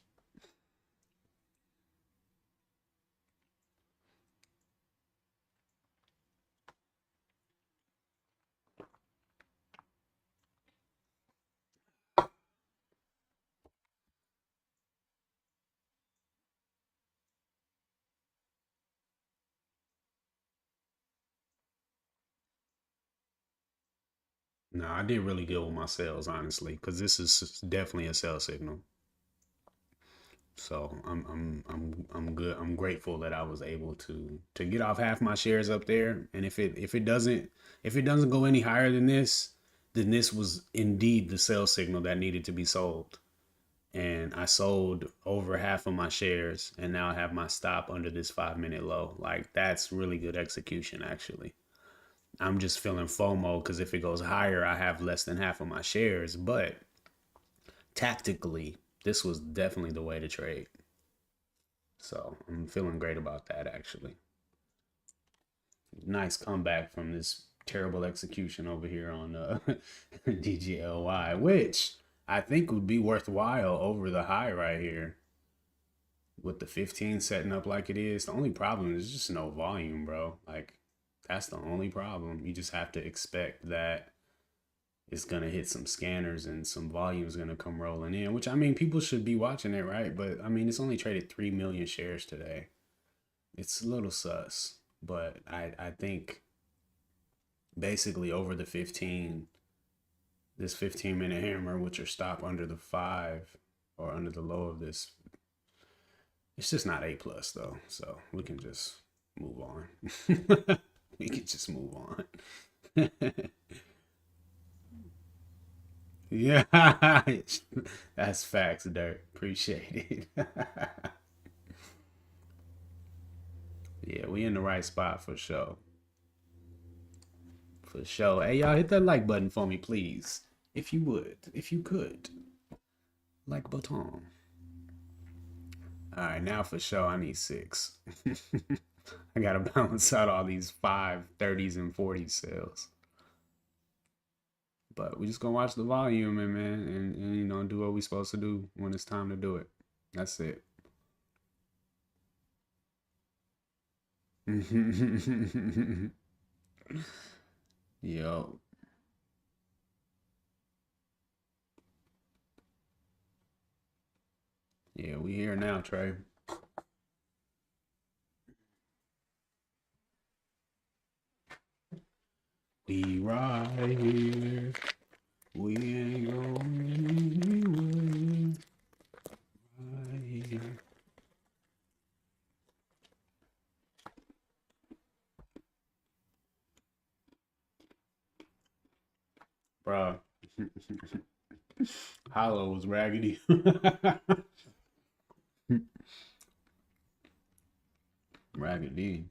No, I did really good with my sales, honestly, because this is definitely a sell signal. So I'm good. I'm grateful that I was able to get off half my shares up there. And if it doesn't go any higher than this, then this was indeed the sell signal that needed to be sold. And I sold over half of my shares, and now I have my stop under this 5 minute low. Like, that's really good execution, actually. I'm just feeling FOMO because if it goes higher, I have less than half of my shares. But tactically, this was definitely the way to trade. So I'm feeling great about that, actually. Nice comeback from this terrible execution over here on DGLY, which I think would be worthwhile over the high right here with the 15 setting up like it is. The only problem is just no volume, bro. Like, that's the only problem. You just have to expect that it's going to hit some scanners and some volume is going to come rolling in, which, I mean, people should be watching it, right? But I mean, it's only traded 3 million shares today. It's a little sus, but I think basically over the 15, this 15-minute hammer with your stop under the 5 or under the low of this, it's just not A plus though. So we can just move on. We can just move on. Yeah, that's facts, Dirk. Appreciate it. Yeah, we in the right spot for sure. For sure. Hey, y'all, hit that like button for me, please. If you would. If you could. Like button. All right, now for sure, I need 6. I gotta balance out all these 5, 30s, and 40 sales. But we just gonna watch the volume and man, and do what we supposed to do when it's time to do it. That's it. Yo. Yeah, we here now, Trey. We right here. We ain't going anywhere. Right here. Bro. Hollow was raggedy. Raggedy.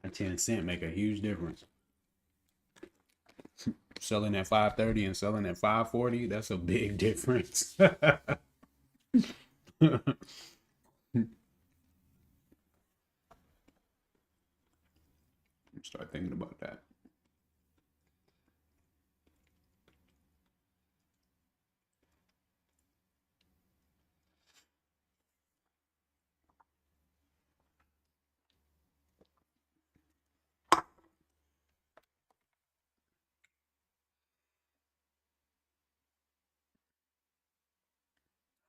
A 10 cent make a huge difference. Selling at 530 and selling at 540, that's a big difference. Start thinking about that.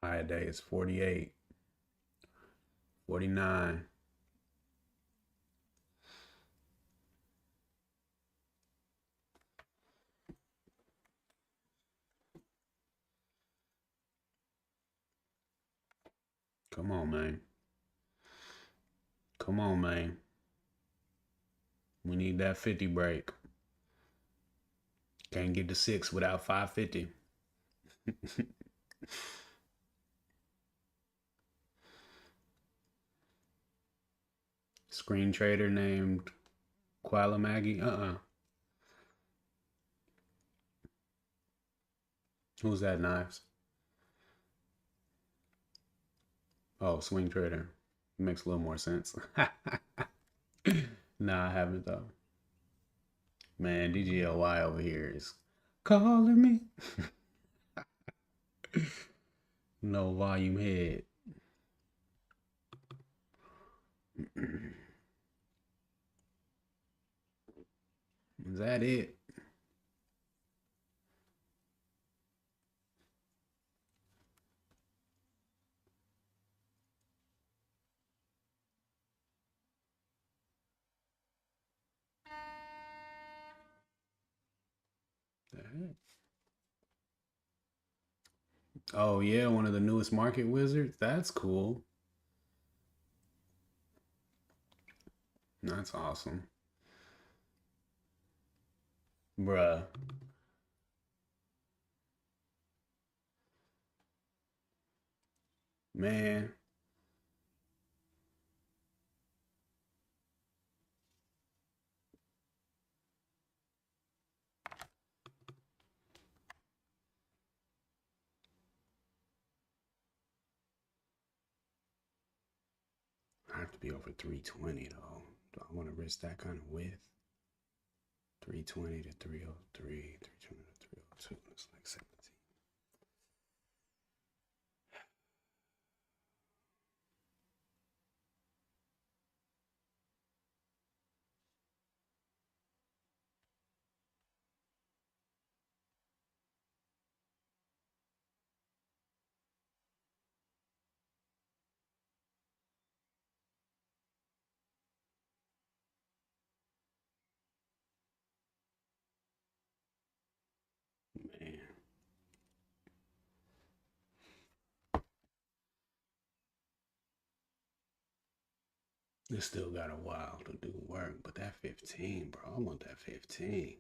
High day is 48, 49. Come on, man. Come on, man. We need that 50 break. Can't get to 6 without 550. Screen trader named Qualamagi. Who's that, Knives? Oh, swing trader. Makes a little more sense. Nah, I haven't though. Man, DGLY over here is calling me. No volume head. Is that it? Oh yeah, one of the newest market wizards. That's cool. That's awesome. Bruh. Man. I have to be over 320 though. Do I want to risk that kind of width? 320 to 303, 320 to 302. It's like 17. Man. It still got a while to do work, but that 15, bro, I want that 15.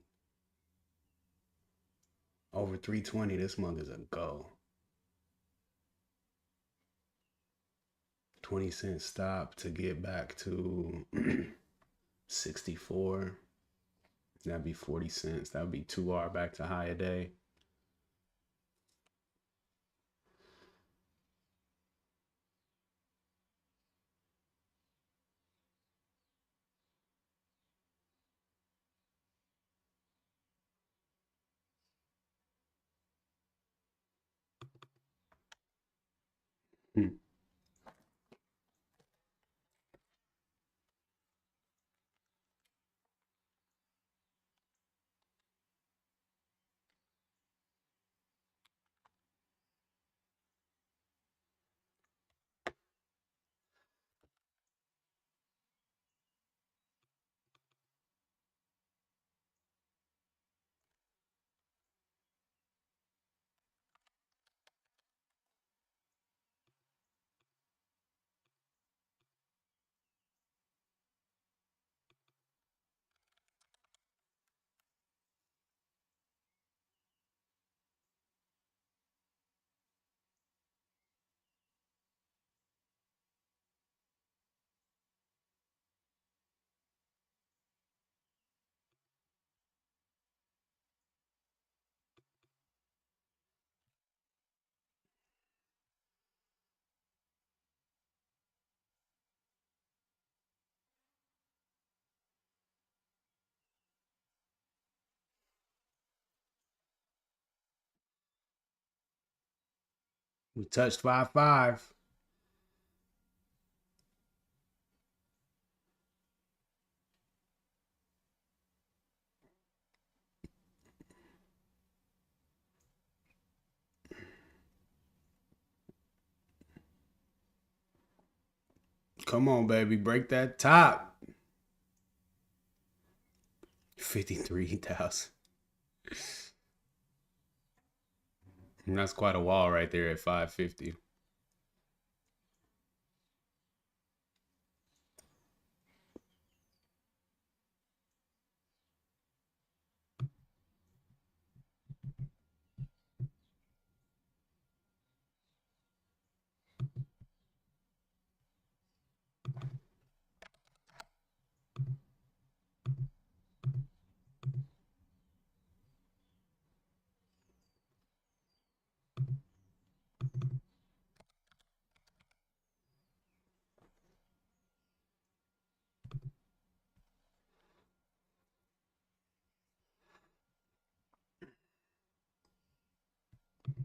Over 320 this month is a go. 20-cent stop to get back to 64. That'd be 40 cents. That would be 2R back to high a day. Hmm. We touched 5-5. Come on, baby. Break that top. 53,000. And that's quite a wall right there at 550.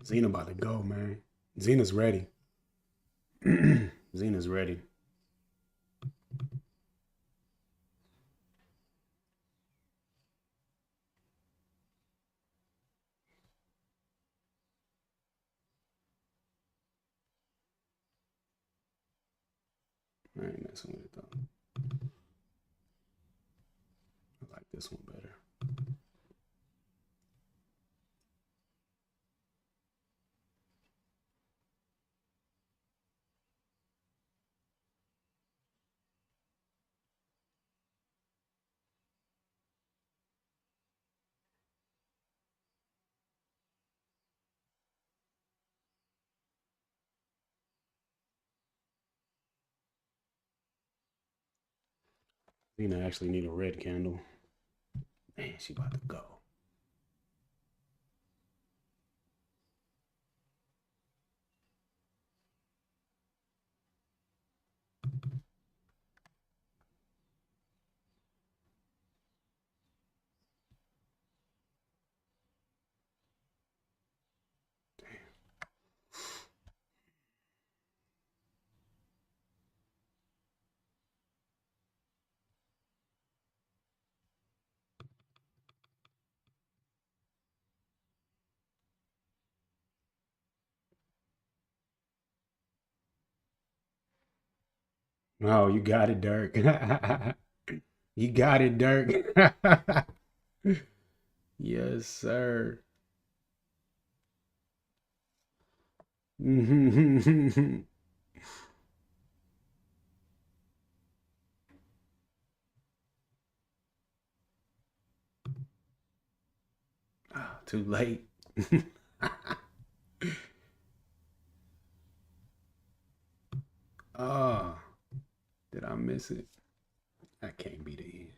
Xena about to go, man. Xena's ready. Xena's ready. I ain't messing with it though. I like this one better. Xena actually need a red candle. Man, she about to go. Oh, you got it, Dirk. You got it, Dirk. Yes, sir. Ah, too late. Oh, did I miss it? That can't be the end.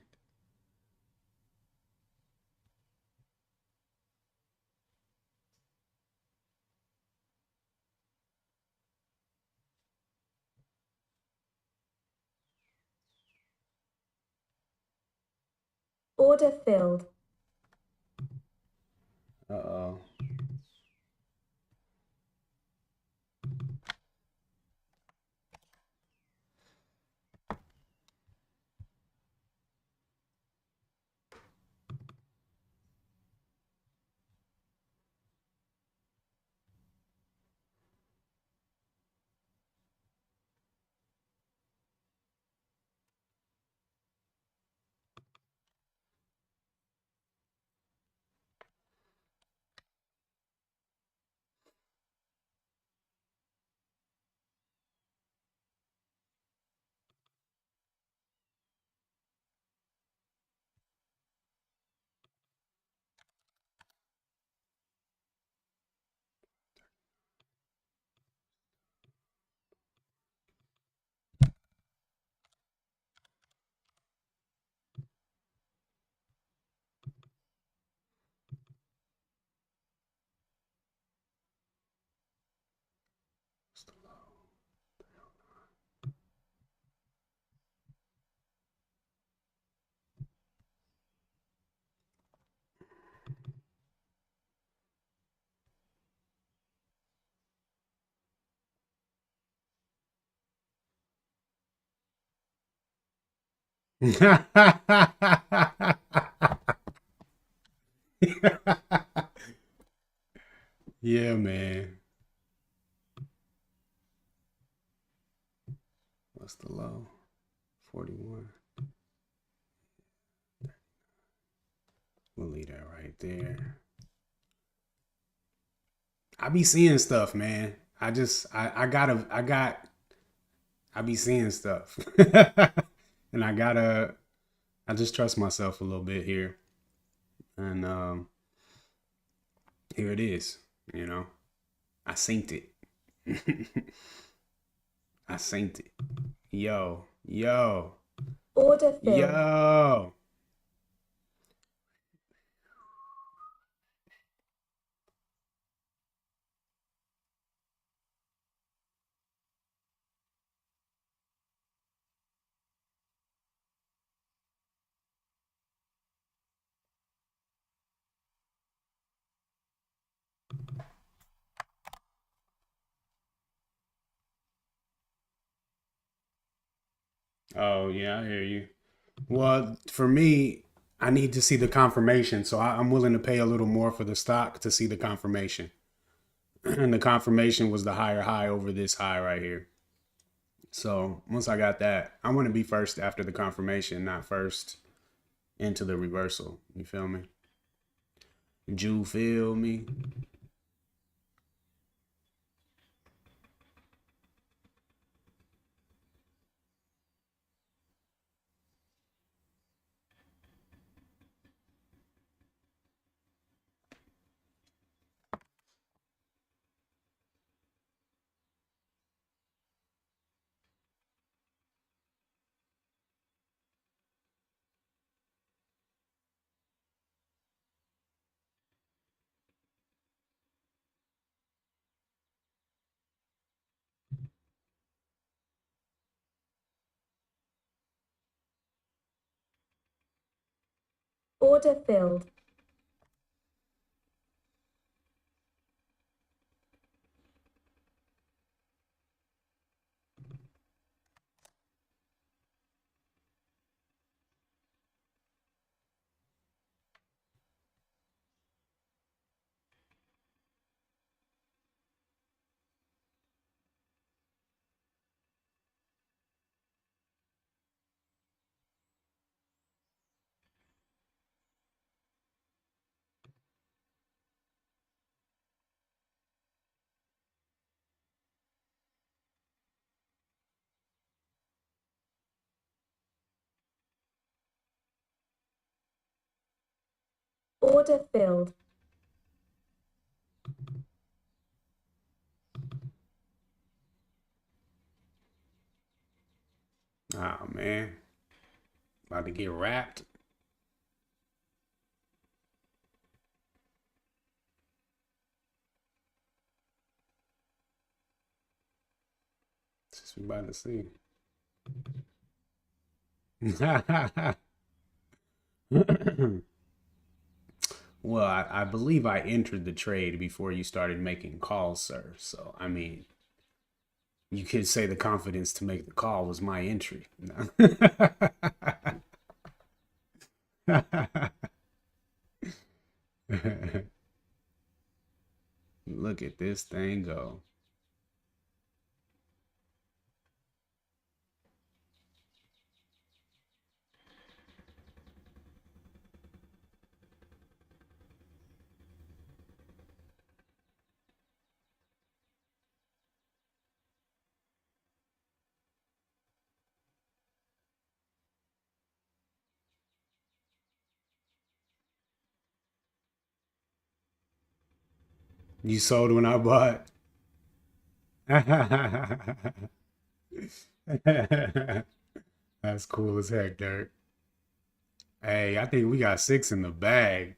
Order filled. Uh-oh. What's the low? Yeah, man. What's the low? 41. We'll leave that right there. I be seeing stuff, man. I be seeing stuff. And I just trust myself a little bit here. And here it is, you know. I synced it. I synced it. Yo, yo, Order filled. yo. Oh, yeah, I hear you. Well, for me, I need to see the confirmation. So I'm willing to pay a little more for the stock to see the confirmation. And the confirmation was the higher high over this high right here. So once I got that, I want to be first after the confirmation, not first into the reversal. You feel me? You feel me? Order filled. Order filled. Oh man, about to get wrapped. Just we about to see. Well, I believe I entered the trade before you started making calls, sir. So, I mean, you could say the confidence to make the call was my entry. Look at this thing go. You sold when I bought. That's cool as heck, Dirk. Hey, I think we got 6 in the bag.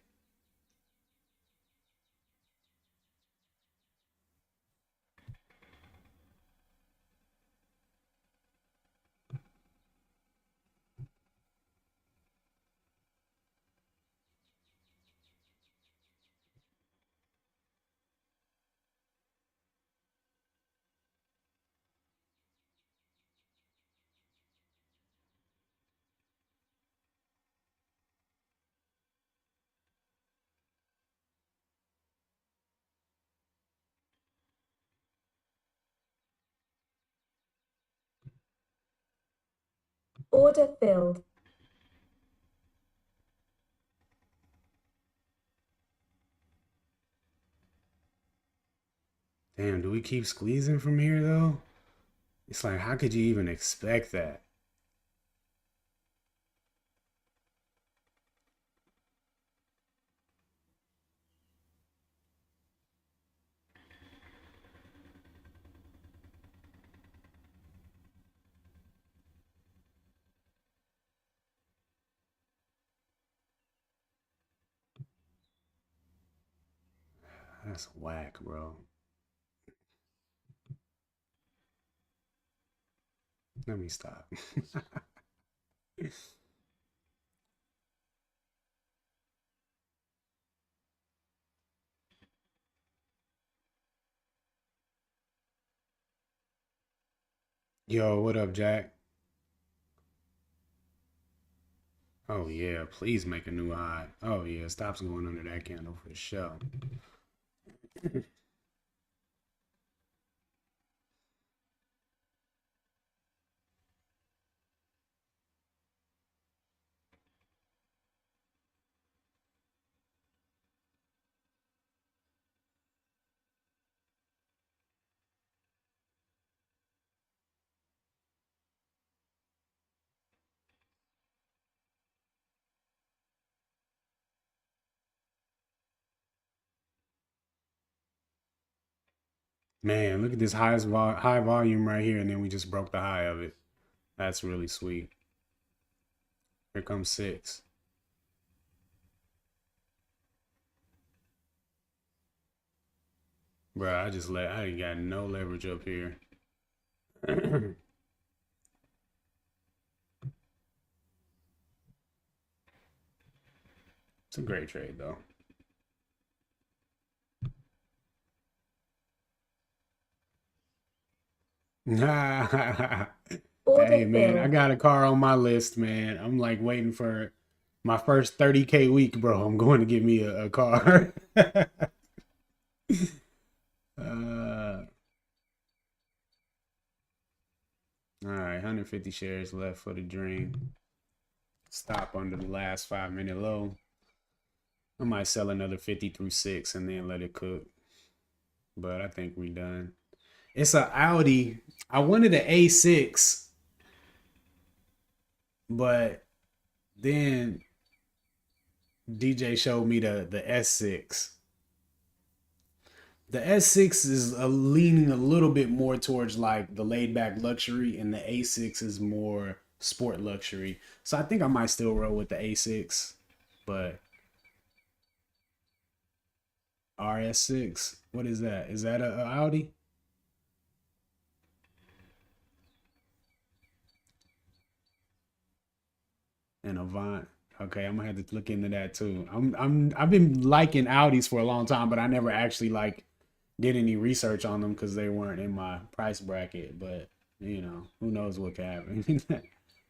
Order filled. Damn, do we keep squeezing from here though? It's like, how could you even expect that? That's whack, bro. Let me stop. Yo, what up, Jack? Oh yeah, please make a new high. Oh yeah, stops going under that candle for sure. Man, look at this high volume right here, and then we just broke the high of it. That's really sweet. Here comes 6. Bruh, I ain't got no leverage up here. It's a great trade though. Hey Order man, I filled. got a car on my list, man. I'm like waiting for my first 30K week, bro. I'm going to get me a car. uh, all right, 150 shares left for the dream. Stop under the last 5-minute low. I might sell another 50 through 6 and then let it cook. But I think we done. It's a Audi. I wanted an A6, but then DJ showed me the S6. The S6 is leaning a little bit more towards like the laid back luxury, and the A6 is more sport luxury. So I think I might still roll with the A6, but RS6, what is that? Is that a Audi? And Avant. Okay, I'm gonna have to look into that too. I've been liking Audis for a long time, but I never actually like did any research on them because they weren't in my price bracket. But you know, who knows what can happen?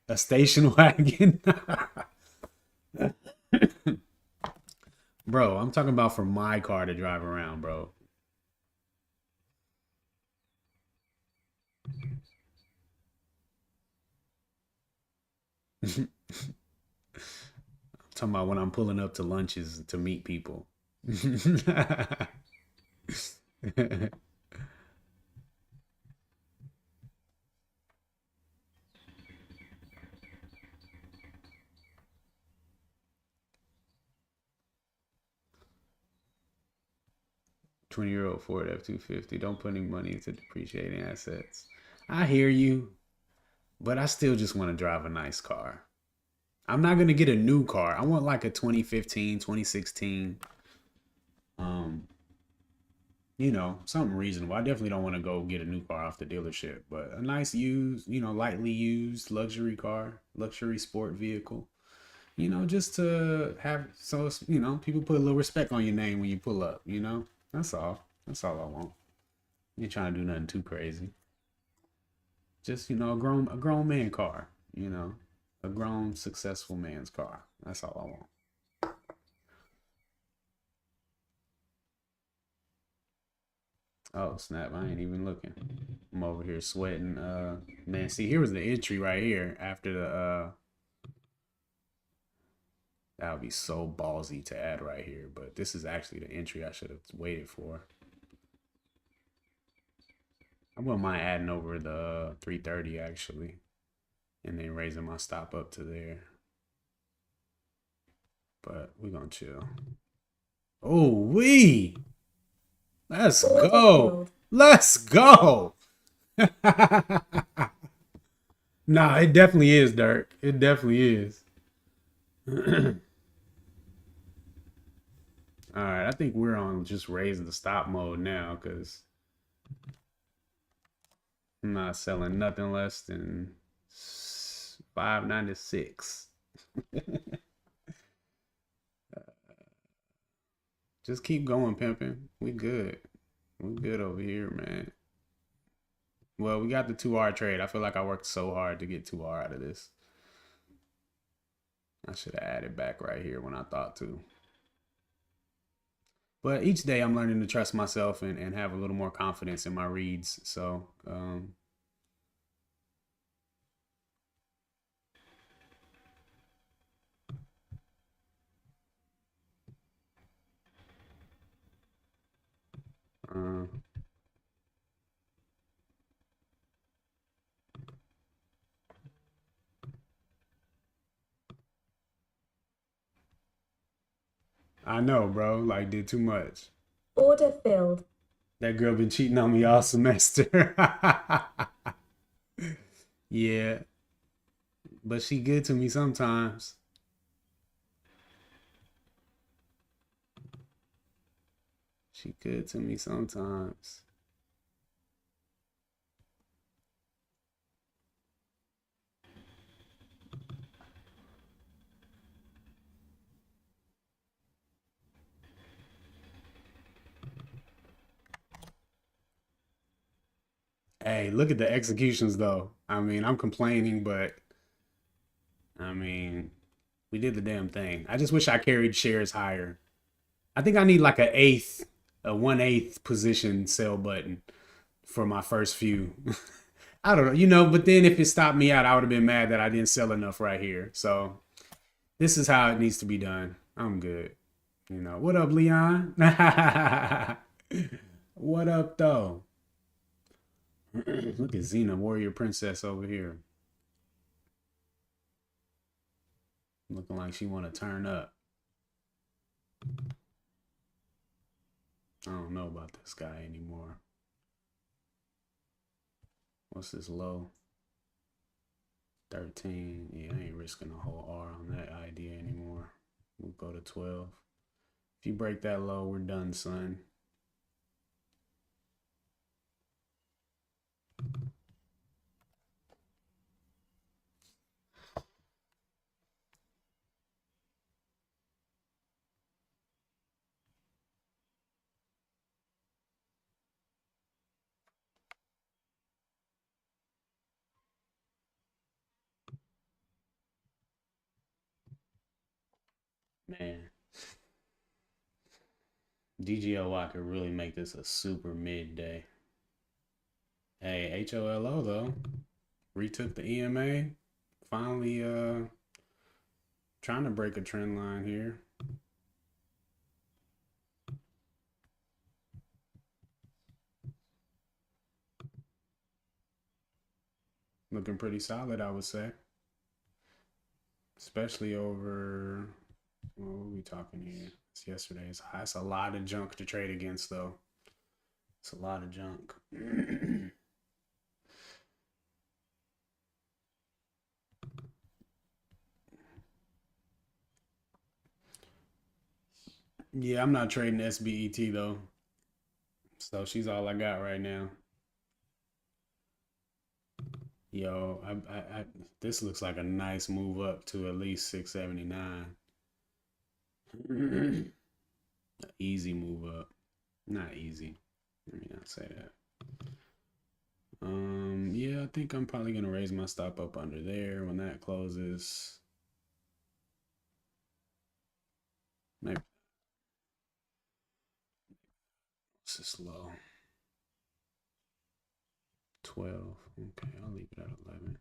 A station wagon, bro. I'm talking about for my car to drive around, bro. I'm talking about when I'm pulling up to lunches to meet people. 20-year-old Ford F-250. Don't put any money into depreciating assets. I hear you, but I still just want to drive a nice car. I'm not going to get a new car. I want like a 2015, 2016. Um, something reasonable. I definitely don't want to go get a new car off the dealership, but a nice used, lightly used luxury car, luxury sport vehicle. Just to have so people put a little respect on your name when you pull up. That's all. That's all I want. You ain't trying to do nothing too crazy. Just, a grown man car, a grown successful man's car. That's all I want. Oh snap, I ain't even looking. I'm over here sweating. Man, see, here was the entry right here after the that would be so ballsy to add right here, but this is actually the entry I should have waited for. I wouldn't mind adding over the 330 actually, and then raising my stop up to there. But we're gonna chill. Oh we let's Order go. filled. Let's go. Nah, it definitely is, Dirk. It definitely is. All right, I think we're on just raising the stop mode now because I'm not selling nothing less than 596. Just keep going, pimping. We good. We good over here, man. Well, we got the 2R trade. I feel like I worked so hard to get 2R out of this. I should have added back right here when I thought to. But each day I'm learning to trust myself and have a little more confidence in my reads. So, uh, I know, bro. Like, did too much. Order filled. That girl been cheating on me all semester. Yeah, but she good to me sometimes. She good to me sometimes. Hey, look at the executions though. I mean, I'm complaining, but I mean, we did the damn thing. I just wish I carried shares higher. I think I need like a 1/8 position sell button for my first few. I don't know, but then if it stopped me out, I would have been mad that I didn't sell enough right here. So this is how it needs to be done. I'm good. What up, Leon? What up, though? Look at Xena, warrior princess over here. Looking like she want to turn up. I don't know about this guy anymore. What's this low? 13. Yeah, I ain't risking a whole R on that idea anymore. We'll go to 12. If you break that low, we're done, son. Man, DGOY could really make this a super midday. Hey, HOLO though, retook the EMA. Finally, trying to break a trend line here. Looking pretty solid, I would say. Especially over, what are we talking here? It's yesterday's high. It's a lot of junk to trade against, though. It's a lot of junk. Yeah, I'm not trading SBET, though. So she's all I got right now. Yo, this looks like a nice move up to at least 679. Easy move up. Not easy. Let me not say that. Yeah, I think I'm probably gonna raise my stop up under there when that closes. Maybe it's just low. 12. Okay, I'll leave it at 11.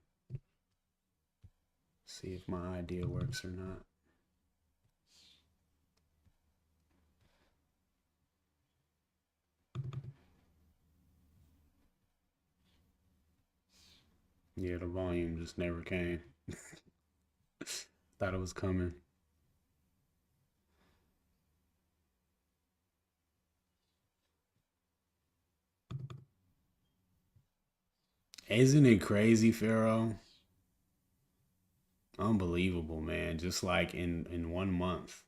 See if my idea works or not. Yeah, the volume just never came. Thought it was coming. Isn't it crazy, Pharaoh? Unbelievable, man. Just like in 1 month.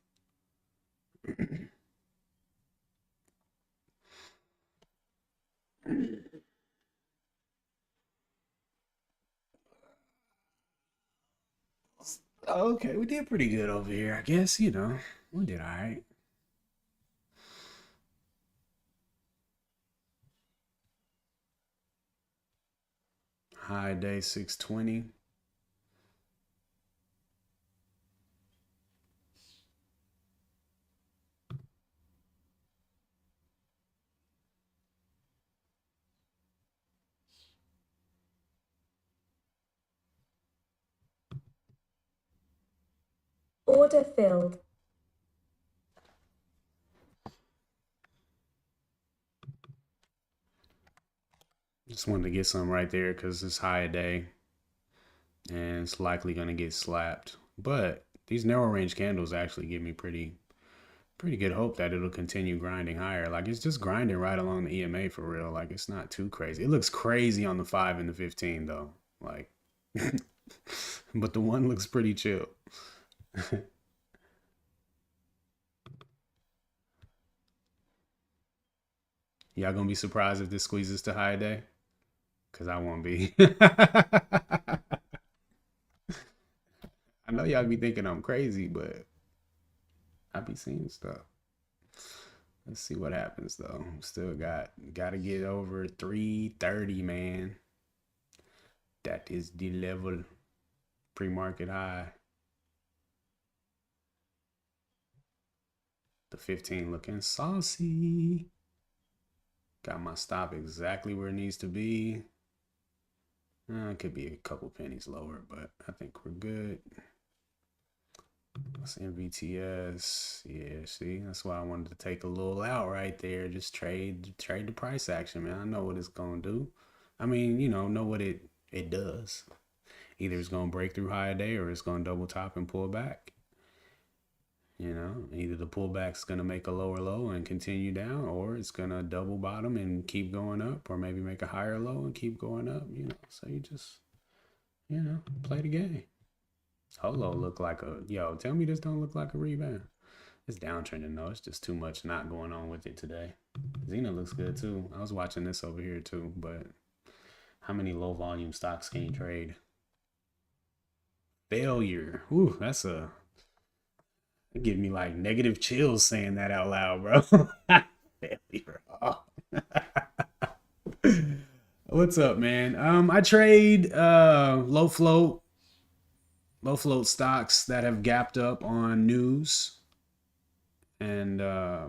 Okay, we did pretty good over here. I guess, we did all right. High day 620. Order filled. Just wanted to get some right there because it's high a day and it's likely going to get slapped. But these narrow range candles actually give me pretty good hope that it'll continue grinding higher. Like it's just grinding right along the EMA for real. Like it's not too crazy. It looks crazy on the 5 and the 15 though. Like, but the one looks pretty chill. Y'all gonna be surprised if this squeezes to high day? Cause I won't be. I know y'all be thinking I'm crazy, but I be seeing stuff. Let's see what happens though. Still gotta get over 330, man. That is the level pre-market high. The 15 looking saucy. Got my stop exactly where it needs to be. It could be a couple pennies lower, but I think we're good. That's MVTS. Yeah, see, that's why I wanted to take a little out right there. Just trade the price action, man. I know what it's gonna do. I mean, know what it does. Either it's gonna break through high day or it's gonna double top and pull back. Either the pullback's gonna make a lower low and continue down, or it's gonna double bottom and keep going up, or maybe make a higher low and keep going up. So you just play the game. Holo look like tell me this don't look like a rebound. It's downtrending though. It's just too much not going on with it today. Xena looks good too. I was watching this over here too, but how many low volume stocks can you trade? Failure. Ooh, it gives me like negative chills saying that out loud, bro. Failure. Oh. What's up, man? I trade low float stocks that have gapped up on news, and I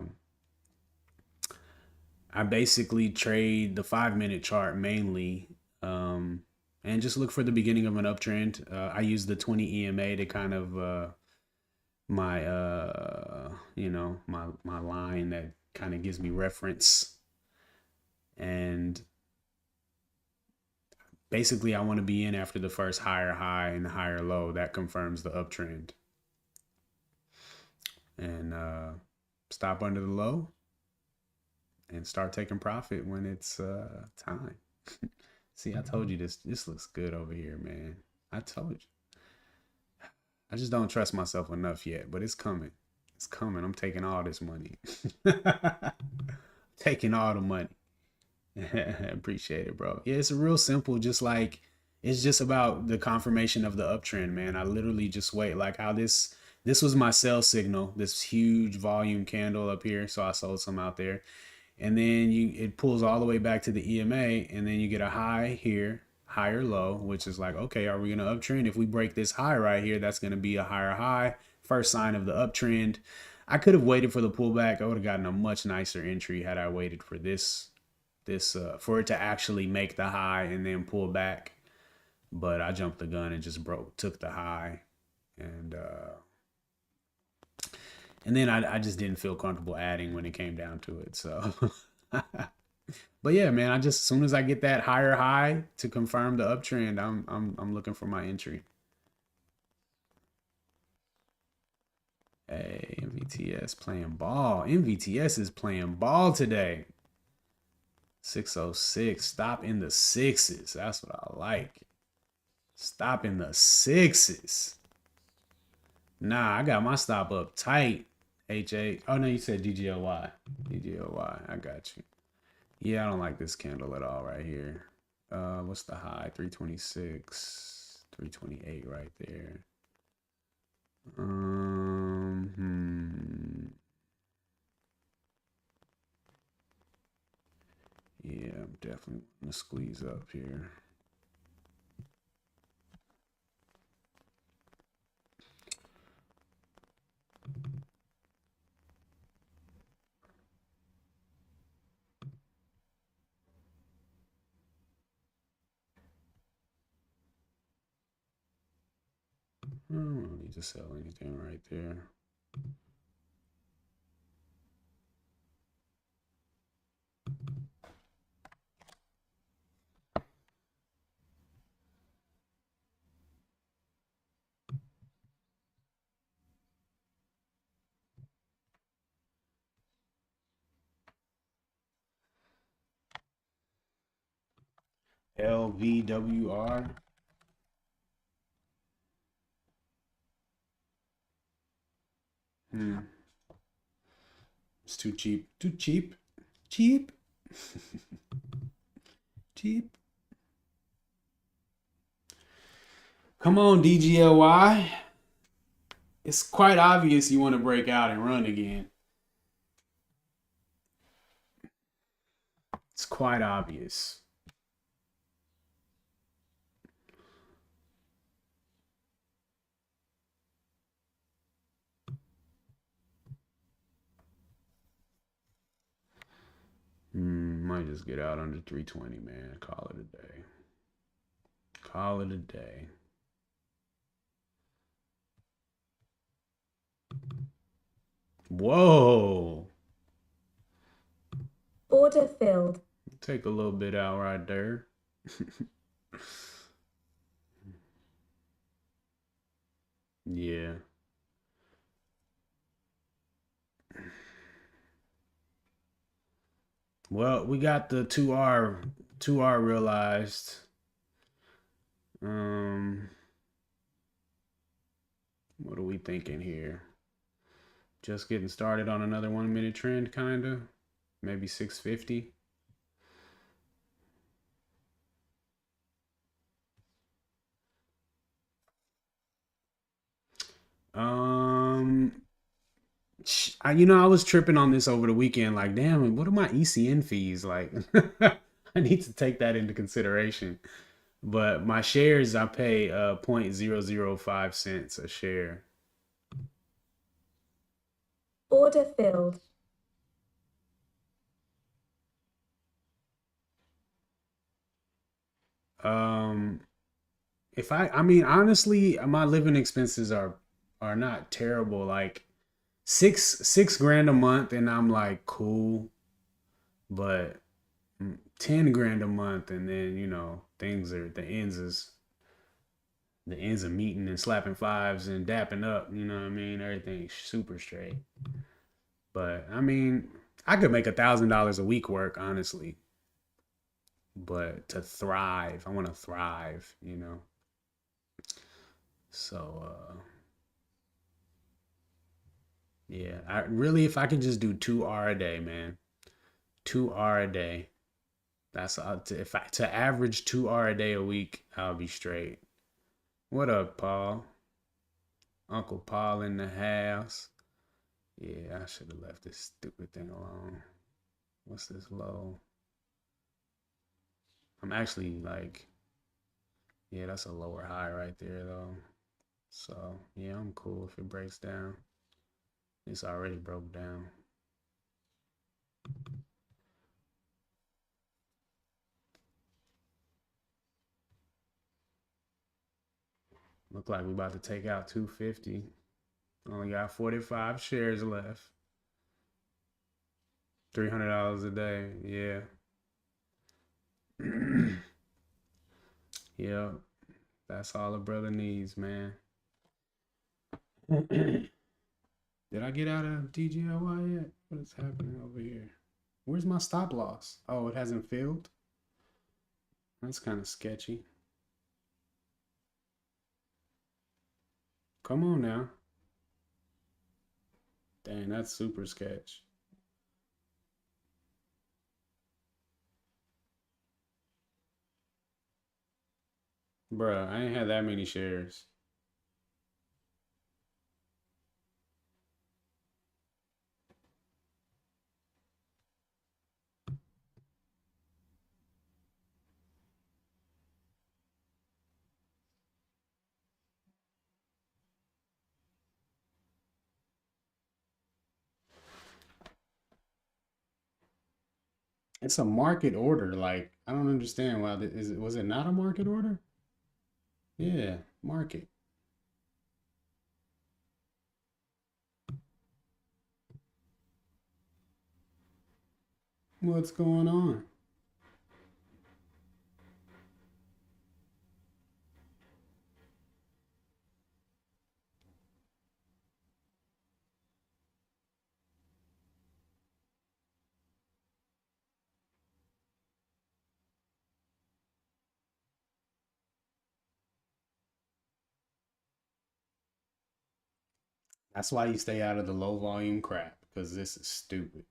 basically trade the 5-minute chart mainly, and just look for the beginning of an uptrend. I use the 20 EMA to kind of my my line that kind of gives me reference, and basically I want to be in after the first higher high and higher low. That confirms the uptrend, and stop under the low and start taking profit when it's time. See, I told you this looks good over here, man. I told you. I just don't trust myself enough yet, but it's coming. It's coming. I'm taking all this money. Taking all the money. Appreciate it, bro. Yeah, it's a real simple, just like it's just about the confirmation of the uptrend, man. I literally just wait. Like how this was my sell signal, this huge volume candle up here. So I sold some out there. And then it pulls all the way back to the EMA, and then you get a high here, higher low, which is like, okay, are we going to uptrend? If we break this high right here, that's going to be a higher high. First sign of the uptrend. I could have waited for the pullback. I would have gotten a much nicer entry had I waited for this for it to actually make the high and then pull back. But I jumped the gun and just took the high, and then I just didn't feel comfortable adding when it came down to it. So, but yeah, man, as soon as I get that higher high to confirm the uptrend, I'm looking for my entry. Hey, MVTS playing ball. MVTS is playing ball today. 606. Stop in the sixes. That's what I like. Stop in the sixes. Nah, I got my stop up tight. HA. Oh, no, you said DGLY. DGLY. I got you. Yeah, I don't like this candle at all right here. What's the high? 326. 328 right there. Yeah, I'm definitely gonna squeeze up here. I don't need to sell anything right there. LVWR. It's too cheap. Too cheap. Cheap. Cheap. Come on, DGLY. It's quite obvious you want to break out and run again. It's quite obvious. Might just get out under 320, man. Call it a day. Call it a day. Whoa. Order filled. Take a little bit out right there. Yeah. Well, we got the 2R realized. What are we thinking here? Just getting started on another 1 minute trend, kind of. Maybe 650. I was tripping on this over the weekend. Like, damn, what are my ECN fees? Like, I need to take that into consideration. But my shares, I pay 0.005 cents a share. Order filled. Honestly, my living expenses are not terrible. Like six grand a month, and I'm like, cool. But 10 grand a month, and then things are the ends of meeting and slapping fives and dapping up. You know what I mean? Everything's super straight. But I could make $1,000 a week work, honestly. But to thrive, I want to thrive. So yeah, if I could just do 2 hour a day, man, 2 hour a day. That's to average 2 hour a day a week, I'll be straight. What up, Paul? Uncle Paul in the house. Yeah, I should have left this stupid thing alone. What's this low? I'm actually like, yeah, that's a lower high right there though. So yeah, I'm cool if it breaks down. It's already broke down. Look like we about to take out 250. Only got 45 shares left. $300 a day. Yeah. Yeah. That's all a brother needs, man. Did I get out of DGLY yet? What is happening over here? Where's my stop loss? Oh, it hasn't filled? That's kind of sketchy. Come on now. Dang, that's super sketch. Bruh, I ain't had that many shares. It's a market order. Like, I don't understand why. Was it not a market order? Yeah, market. What's going on? That's why you stay out of the low volume crap, because this is stupid.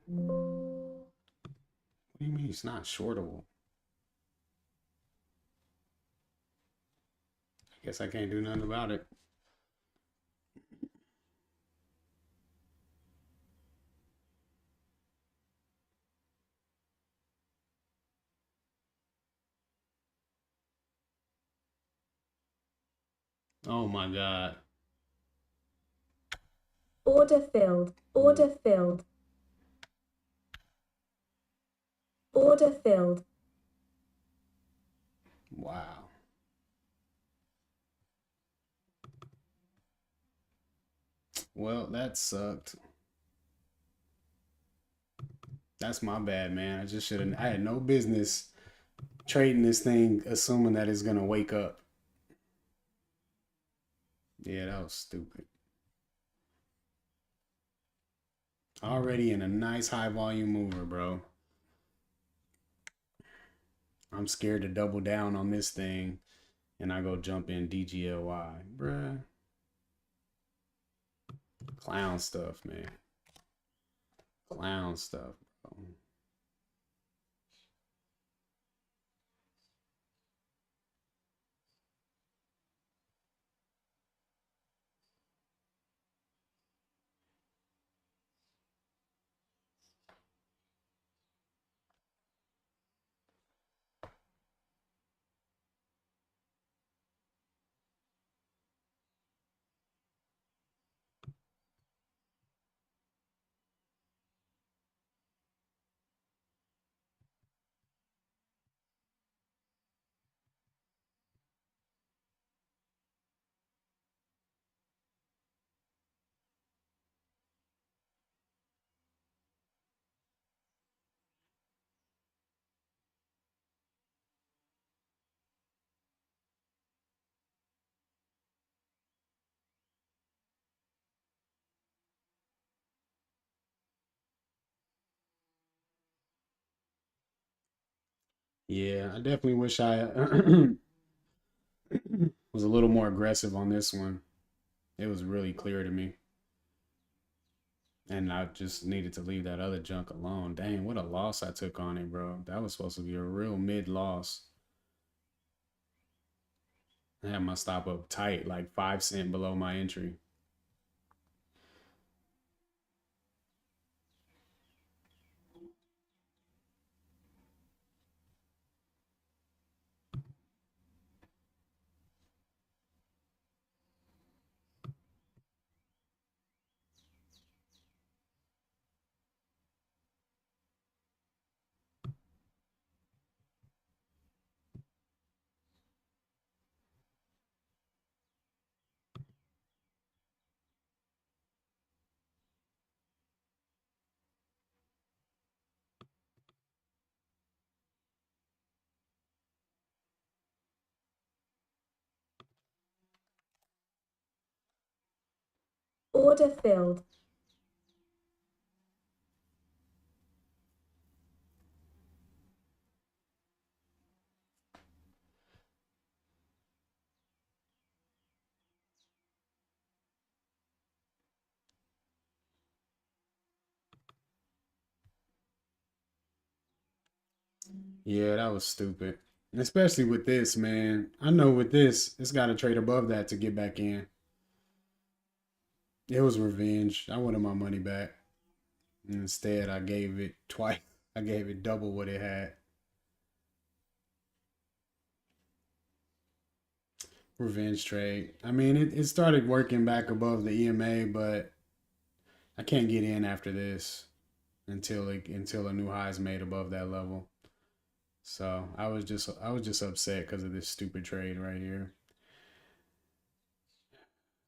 What do you mean it's not shortable? I guess I can't do nothing about it. Oh my God. Order filled. Order filled. Order filled. Wow. Well, that sucked. That's my bad, man. I just should have. I had no business trading this thing, assuming that it's gonna wake up. Yeah, that was stupid. Already in a nice high volume mover, bro. I'm scared to double down on this thing, and I go jump in DGLY, bruh. Clown stuff, man. Clown stuff, bro. Yeah, I definitely wish I was a little more aggressive on this one. It was really clear to me. And I just needed to leave that other junk alone. Dang, what a loss I took on it, bro. That was supposed to be a real mid loss. I had my stop up tight, like 5 cents below my entry. Order filled. Yeah, that was stupid. Especially with this, man. I know with this, it's got to trade above that to get back in. It was revenge. I wanted my money back. And instead, I gave it twice. I gave it double what it had. Revenge trade. I mean, it started working back above the EMA, but I can't get in after this until a new high is made above that level. So I was just upset because of this stupid trade right here.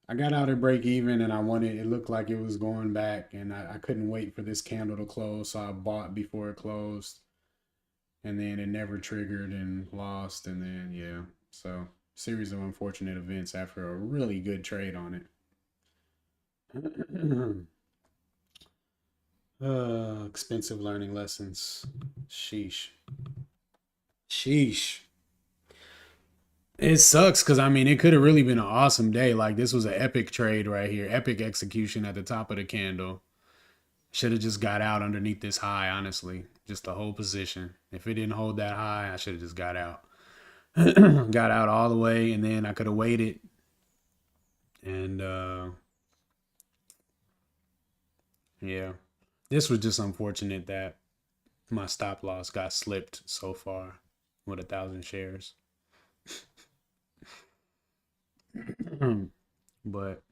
I got out at break even and it looked like it was going back and I couldn't wait for this candle to close. So I bought before it closed and then it never triggered and lost. And then, yeah, so series of unfortunate events after a really good trade on it. Expensive learning lessons. Sheesh. Sheesh. It sucks because I mean it could have really been an awesome day. Like this was an epic trade right here, epic execution at the top of the candle. Should have just got out underneath this high, honestly. Just the whole position. If it didn't hold that high, I should have just got out. Got out all the way, and then I could have waited. And yeah, this was just unfortunate that my stop loss got slipped so far with 1,000 shares. But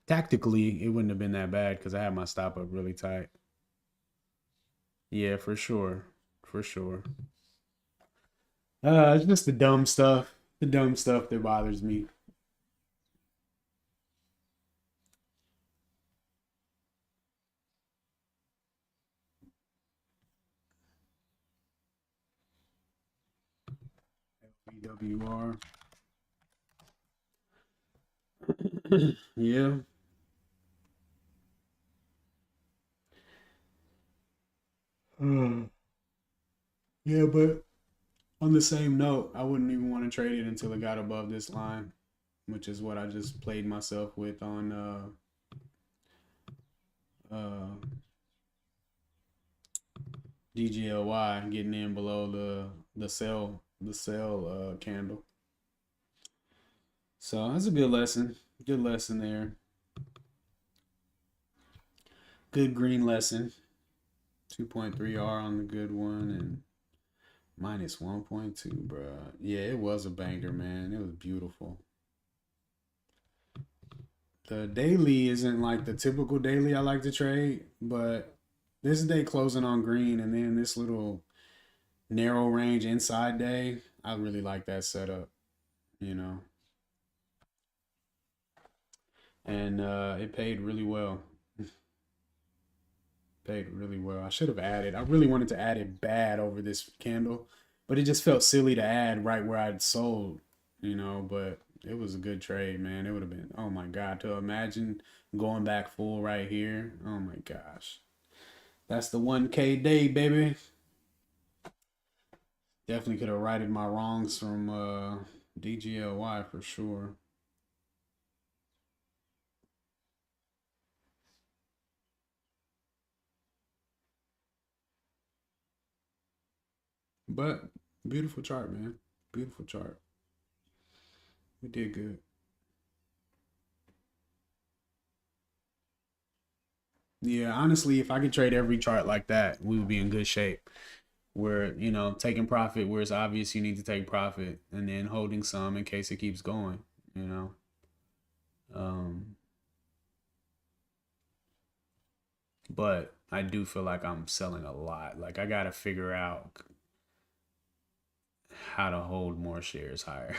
tactically, it wouldn't have been that bad because I had my stop up really tight. Yeah, for sure. For sure. It's just the dumb stuff. The dumb stuff that bothers me. BWR. Yeah. Yeah, but on the same note, I wouldn't even want to trade it until it got above this line, which is what I just played myself with on uh DGLY, getting in below the sell candle. So that's a good lesson. Good lesson there. Good green lesson. 2.3R on the good one and minus 1.2, bro. Yeah, it was a banger, man. It was beautiful. The daily isn't like the typical daily I like to trade, but this day closing on green and then this little narrow range inside day, I really like that setup, you know. And it paid really well. Paid really well. I should have added. I really wanted to add it bad over this candle, but it just felt silly to add right where I'd sold, you know. But it was a good trade, man. It would have been, oh my God, to imagine going back full right here. Oh my gosh. That's the 1K day, baby. Definitely could have righted my wrongs from DGLY for sure. But beautiful chart, man. Beautiful chart. We did good. Yeah, honestly, if I could trade every chart like that, we would be in good shape. Where, you know, taking profit where it's obvious you need to take profit and then holding some in case it keeps going, you know. Um, but I do feel like I'm selling a lot. Like I gotta figure out how to hold more shares higher.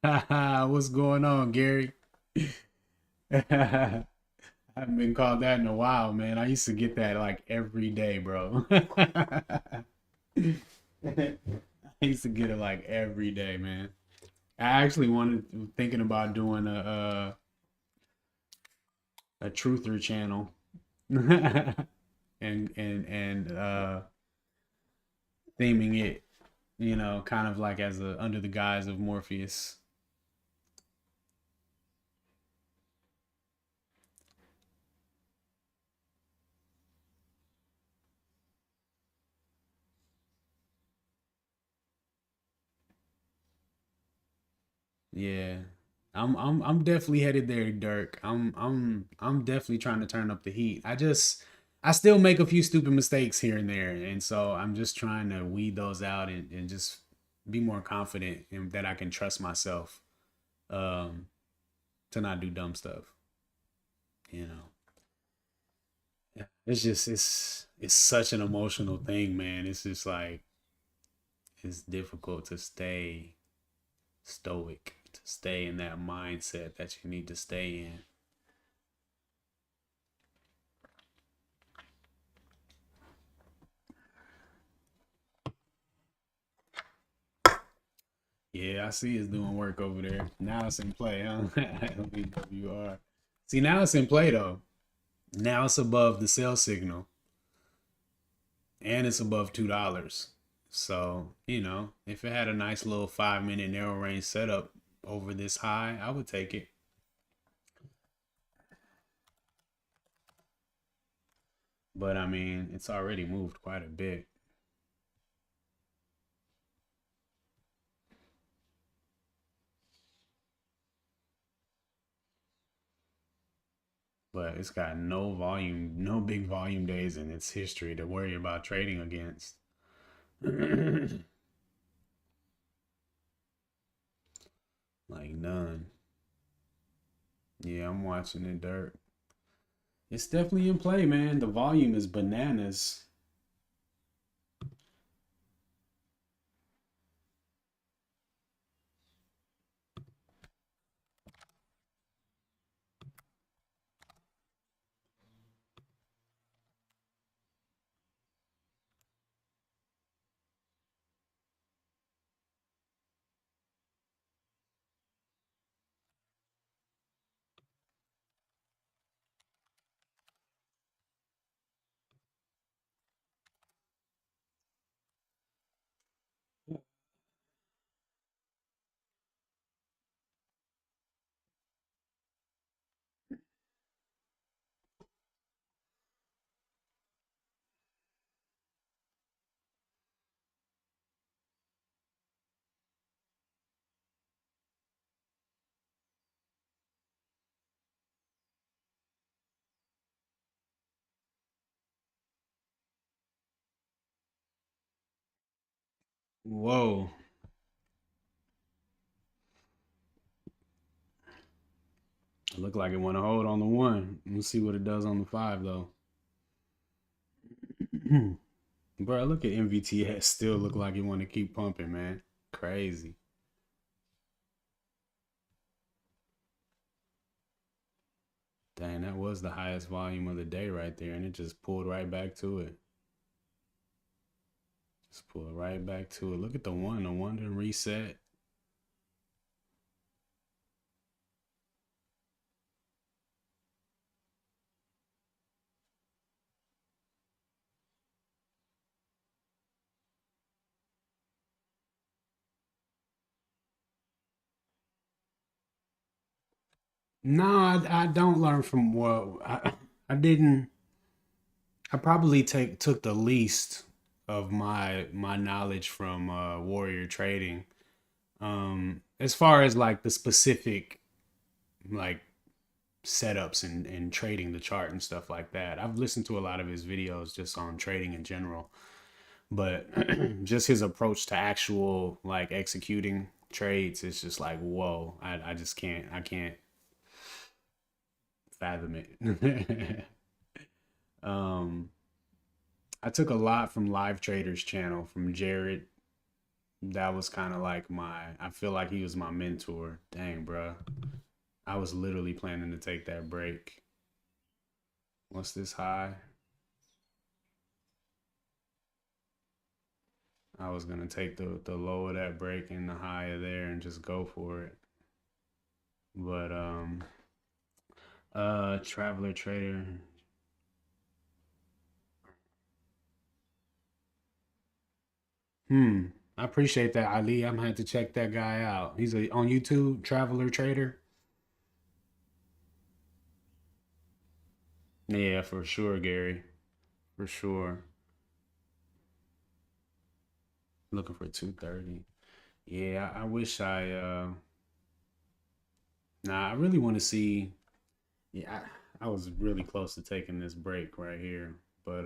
What's going on, Gary? I haven't been called that in a while, man. I used to get that like every day, bro. I used to get it like every day, man. I actually wanted thinking about doing a truther channel and theming it, you know, kind of like as a under the guise of Morpheus. Yeah. I'm definitely headed there, Dirk. I'm definitely trying to turn up the heat. I still make a few stupid mistakes here and there, and so I'm just trying to weed those out and just be more confident in that I can trust myself um to not do dumb stuff, you know. it's just it's such an emotional thing, man. It's just like it's difficult to stay stoic, to stay in that mindset that you need to stay in. Yeah, I see it's doing work over there. Now it's in play, huh? WR. See, now it's in play though. Now it's above the sell signal and it's above $2. So, if it had a nice little 5 minute narrow range setup over this high, I would take it. But I mean, it's already moved quite a bit. But it's got no volume, no big volume days in its history to worry about trading against. Like none. Yeah, I'm watching it, dirt. It's definitely in play, man. The volume is bananas. Whoa. It looked like it want to hold on the one. Let's see what it does on the five, though. Bro, look at MVTS. Still look like it want to keep pumping, man. Crazy. Dang, that was the highest volume of the day right there, and it just pulled right back to it. Just pulled right back to it. Look at the one. The one to reset. No, I don't learn from I didn't. I probably took the least of my knowledge from Warrior Trading. As far as like the specific like setups and trading the chart and stuff like that. I've listened to a lot of his videos just on trading in general, but just his approach to actual like executing trades is just like whoa. I just can't fathom it. um I took a lot from Live Traders channel from Jared. That was kind of like I feel like he was my mentor. Dang, bro. I was literally planning to take that break. What's this high? I was gonna take the low of that break and the high of there and just go for it. But Traveler Trader. Hmm. I appreciate that, Ali. I'm gonna have to check that guy out. He's on YouTube, Traveler Trader. Yeah, for sure, Gary. For sure. Looking for 230. Yeah, I wish I really want to see. Yeah, I was really close to taking this break right here, but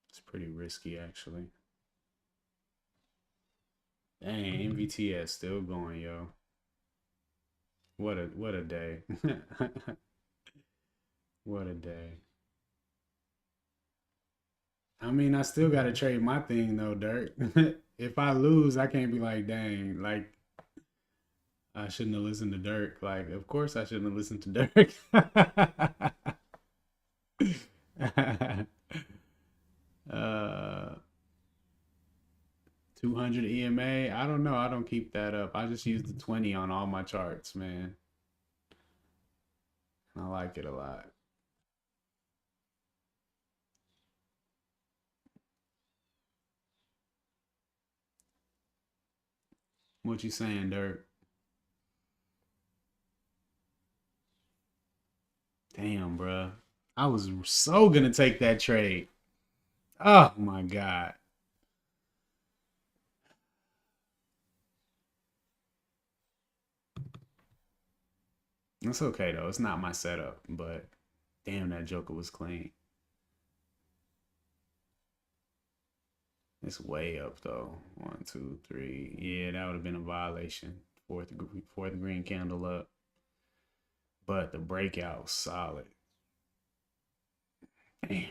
it's pretty risky actually. Dang, MVTS still going, yo. What a day. What a day. I mean, I still gotta trade my thing though, Dirk. If I lose, I can't be like, dang, like I shouldn't have listened to Dirk. Like, of course I shouldn't have listened to Dirk. uh 200 EMA. I don't know. I don't keep that up. I just use the 20 on all my charts, man. I like it a lot. What you saying, Dirk? Damn, bruh. I was so gonna take that trade. Oh my God. It's okay though. It's not my setup, but damn, that Joker was clean. It's way up though. One, two, three. Yeah, that would have been a violation. Fourth green candle up. But the breakout was solid. Damn.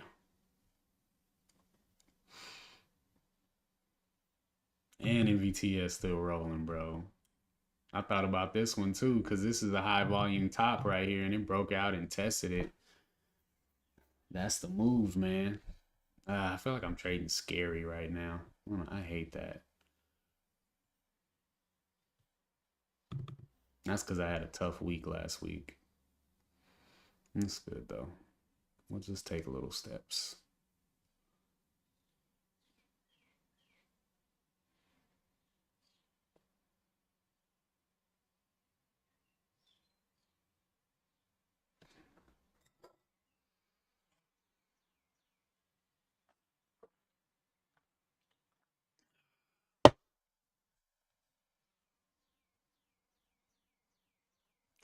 And MVTS still rolling, bro. I thought about this one too, because this is a high volume top right here, and it broke out and tested it. That's the move, man. I feel like I'm trading scary right now. I hate that. That's because I had a tough week last week. It's good though. We'll just take little steps.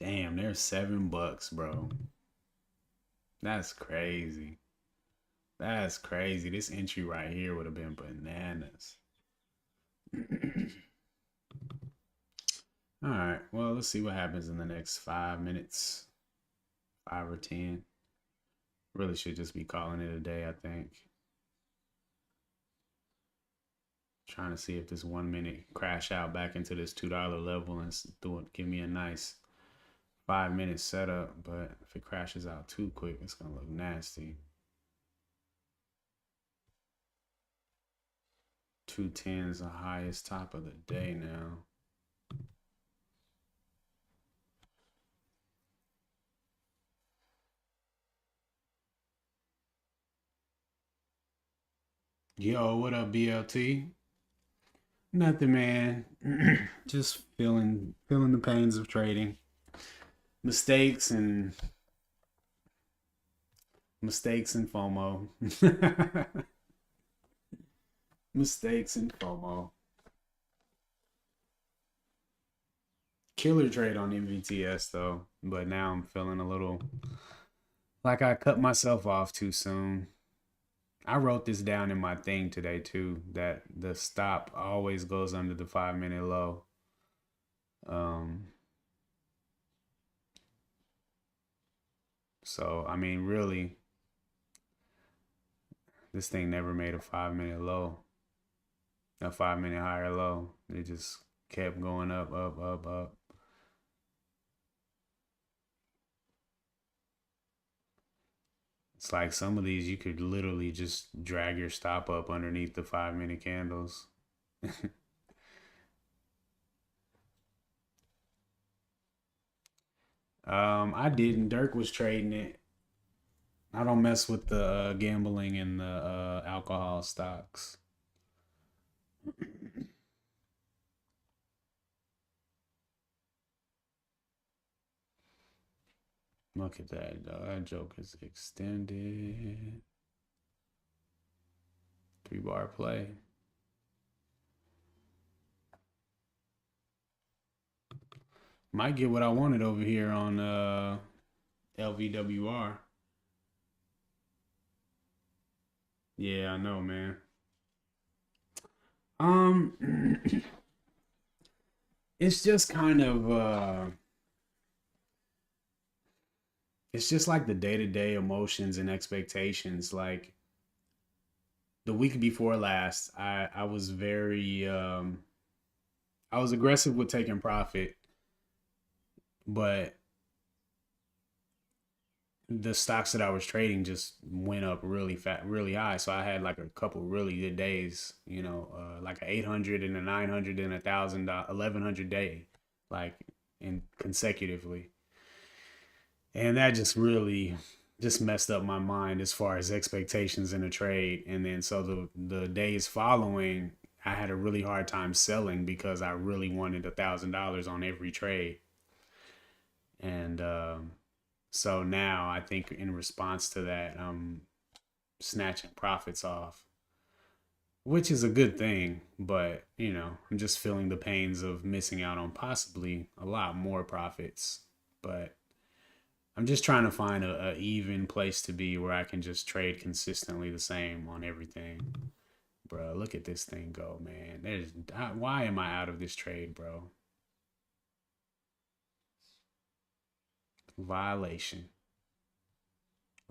Damn, there's $7, bro. That's crazy. That's crazy. This entry right here would have been bananas. All right. Well, let's see what happens in the next 5 minutes, 5 or 10. Really should just be calling it a day, I think. Trying to see if this 1 minute crash out back into this $2 level and give me a nice 5 minute setup. But if it crashes out too quick, it's gonna look nasty. 210 is the highest top of the day now. Yo, what up, BLT? Nothing, man. Just feeling the pains of trading. Mistakes and FOMO. Mistakes and FOMO. Killer trade on MVTS though, but now I'm feeling a little like I cut myself off too soon. I wrote this down in my thing today too, that the stop always goes under the 5 minute low. So I mean, really, this thing never made a 5 minute low, a 5 minute higher low. It just kept going up, up, up, up. It's like some of these you could literally just drag your stop up underneath the 5 minute candles. I didn't. Dirk was trading it. I don't mess with the gambling and the alcohol stocks. Look at that, dog. That joke is extended. 3 bar play. Might get what I wanted over here on LVWR. Yeah, I know, man. It's just kind of it's just like the day-to-day emotions and expectations. Like the week before last, I was very I was aggressive with taking profit, but the stocks that I was trading just went up really fat, really high. So I had like a couple really good days, like a 800 and a 900 and 1,000, 1,100 day, like in consecutively. And that just really just messed up my mind as far as expectations in a trade. And then so the days following, I had a really hard time selling because I really wanted $1,000 on every trade. And so now I think in response to that, I'm snatching profits off, which is a good thing. But, I'm just feeling the pains of missing out on possibly a lot more profits. But I'm just trying to find a even place to be where I can just trade consistently the same on everything. Bro, look at this thing go, man. Why am I out of this trade, bro? Violation.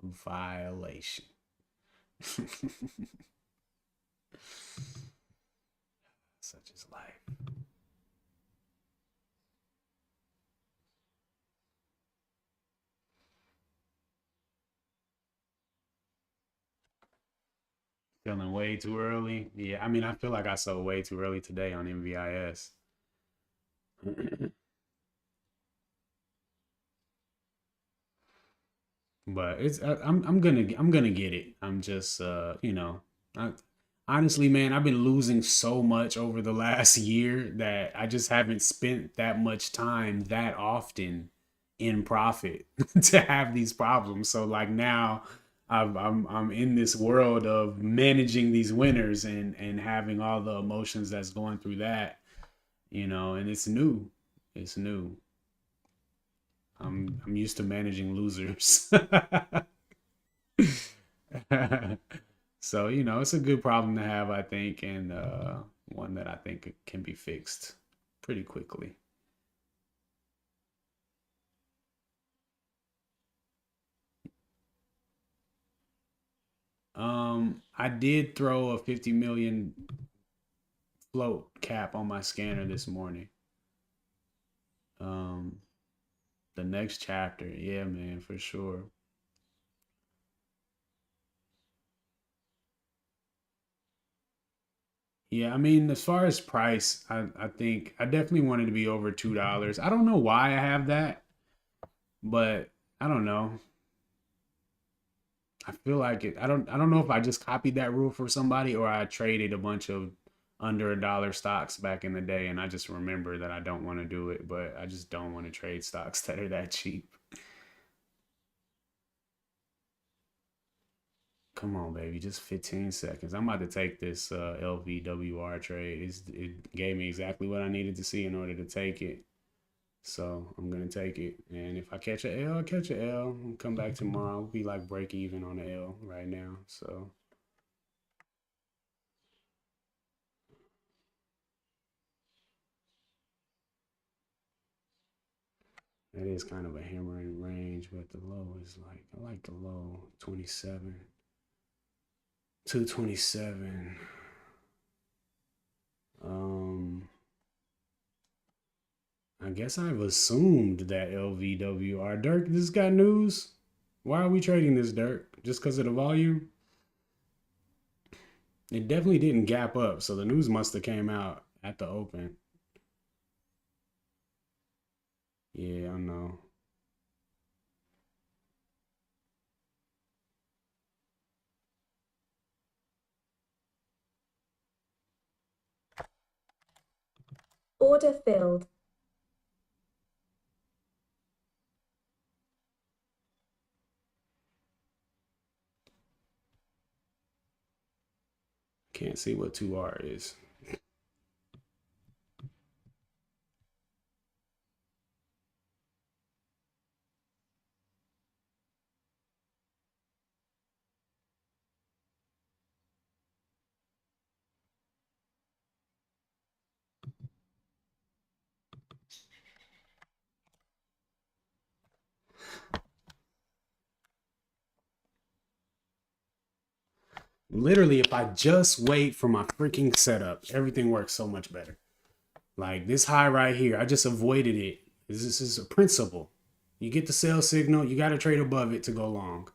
Violation. Such is life. Feeling way too early. Yeah, I mean, I feel like I sold way too early today on MVIS. But I'm gonna get it. I'm just I, honestly, man, I've been losing so much over the last year that I just haven't spent that much time that often in profit to have these problems. So like now I'm in this world of managing these winners and having all the emotions that's going through that, and it's new. It's new. I'm used to managing losers. So, it's a good problem to have, I think, and one that I think can be fixed pretty quickly. I did throw a 50 million float cap on my scanner this morning. Um, the next chapter, yeah, man, for sure. Yeah, I mean, as far as price, I think I definitely wanted to be over $2. I don't know why I have that, but I don't know. I feel like it. I don't know if I just copied that rule for somebody or I traded a bunch of under $1 stocks back in the day and I just remember that I don't want to do it, but I just don't want to trade stocks that are that cheap. Come on, baby, just 15 seconds. I'm about to take this LVWR trade. It gave me exactly what I needed to see in order to take it. So I'm gonna take it. And if I catch a L, I catch a L. I'll come back tomorrow. I'll be like break even on the L right now. So that is kind of a hammering range, but the low is like I like the low 27, 227. Um, I guess I've assumed that LVWR. Dirk, this got news. Why are we trading this, Dirk? Just because of the volume? It definitely didn't gap up, so the news must have came out at the open. Yeah, I know. Order filled. Can't see what 2R is. Literally, if I just wait for my freaking setup, everything works so much better. Like this high right here, I just avoided it. This is a principle. You get the sell signal, you got to trade above it to go long.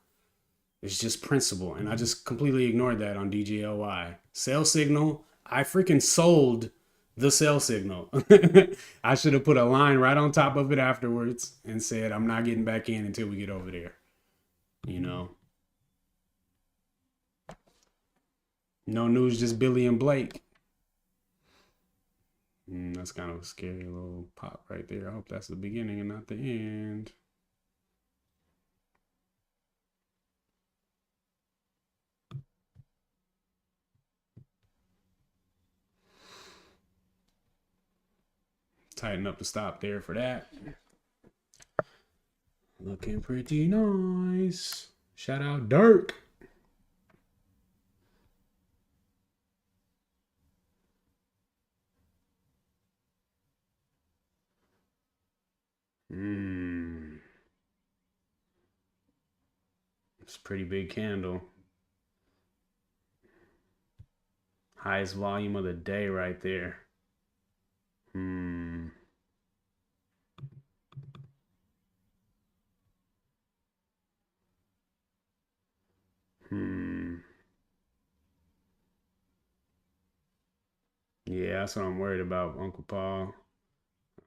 It's just principle. And I just completely ignored that on DJLY. Sell signal, I freaking sold the sell signal. I should have put a line right on top of it afterwards and said, I'm not getting back in until we get over there. You know? No news, just Billy and Blake. That's kind of a scary little pop right there. I hope that's the beginning and not the end. Tighten up the stop there for that. Looking pretty nice. Shout out Dirk. It's a pretty big candle. Highest volume of the day right there. Yeah, that's what I'm worried about, Uncle Paul.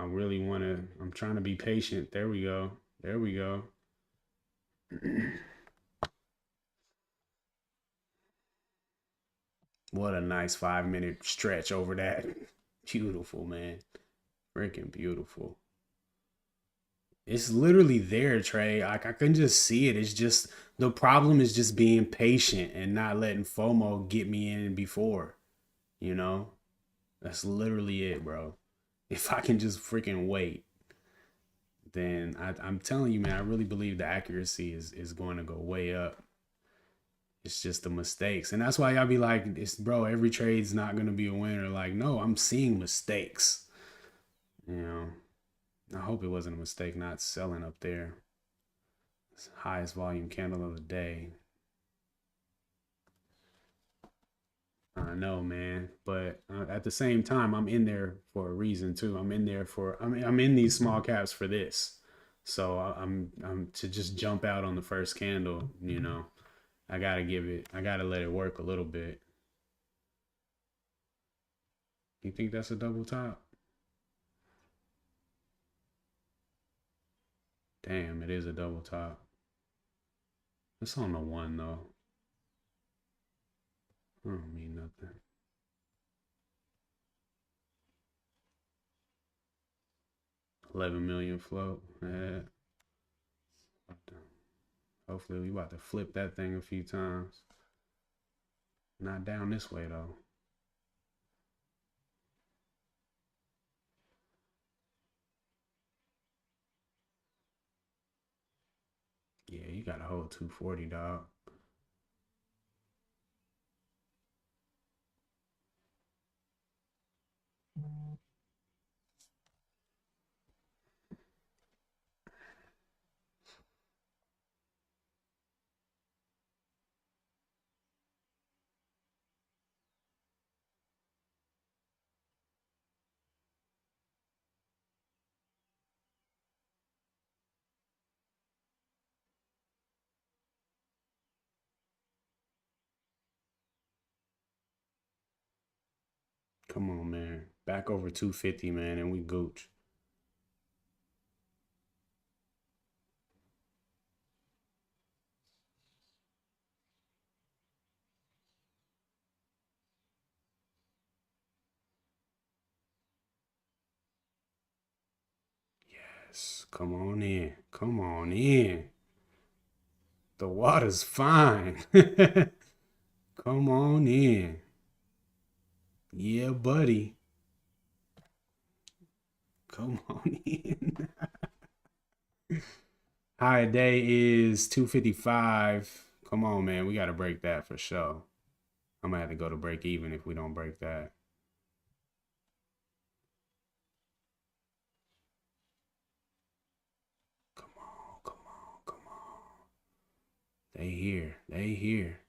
I'm trying to be patient. There we go. There we go. What a nice 5-minute stretch over that. Beautiful, man. Freaking beautiful. It's literally there, Trey. Like I can just see it. It's just the problem is just being patient and not letting FOMO get me in before. You know? That's literally it, bro. If I can just freaking wait, then I'm telling you, man, I really believe the accuracy is going to go way up. It's just the mistakes. And that's why y'all be like, bro, every trade's not going to be a winner. Like, no, I'm seeing mistakes. You know, I hope it wasn't a mistake not selling up there. It's highest volume candle of the day. I know, man, but at the same time, I'm in there for a reason too. I'm in these small caps for this. So I'm to just jump out on the first candle, you know. I gotta let it work a little bit. You think that's a double top? Damn, it is a double top. It's on the one though. I don't mean nothing. 11 million float. Yeah. Hopefully we about to flip that thing a few times. Not down this way though. Yeah, you got to hold 240, dog. Come on, man. Back over 250, man, and we gooch. Yes. Come on in. Come on in. The water's fine. Come on in. Yeah, buddy. Come on in. High day is 255. Come on, man. We got to break that for sure. I'm going to have to go to break even if we don't break that. Come on, come on, come on. They here. They here.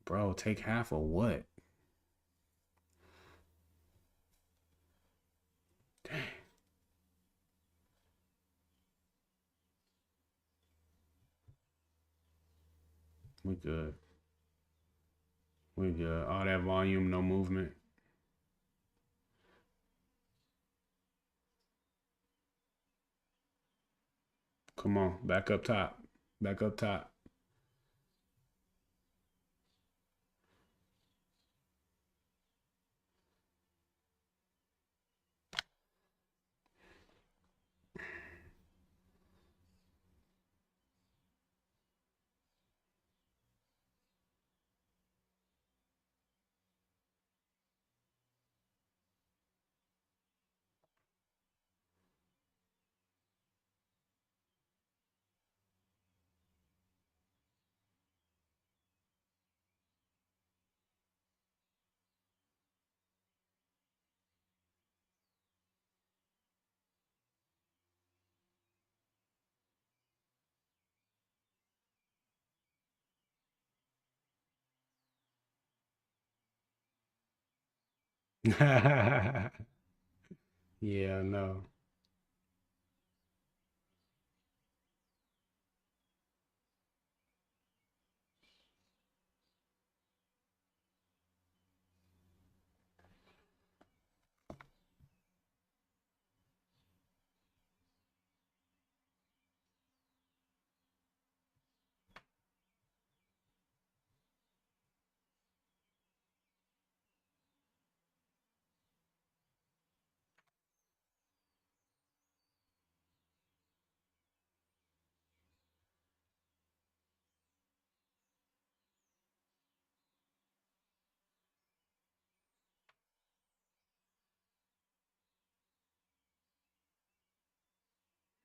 Bro, take half of what? Dang. We good. We good. All that volume, no movement. Come on, back up top. Back up top. Yeah, no.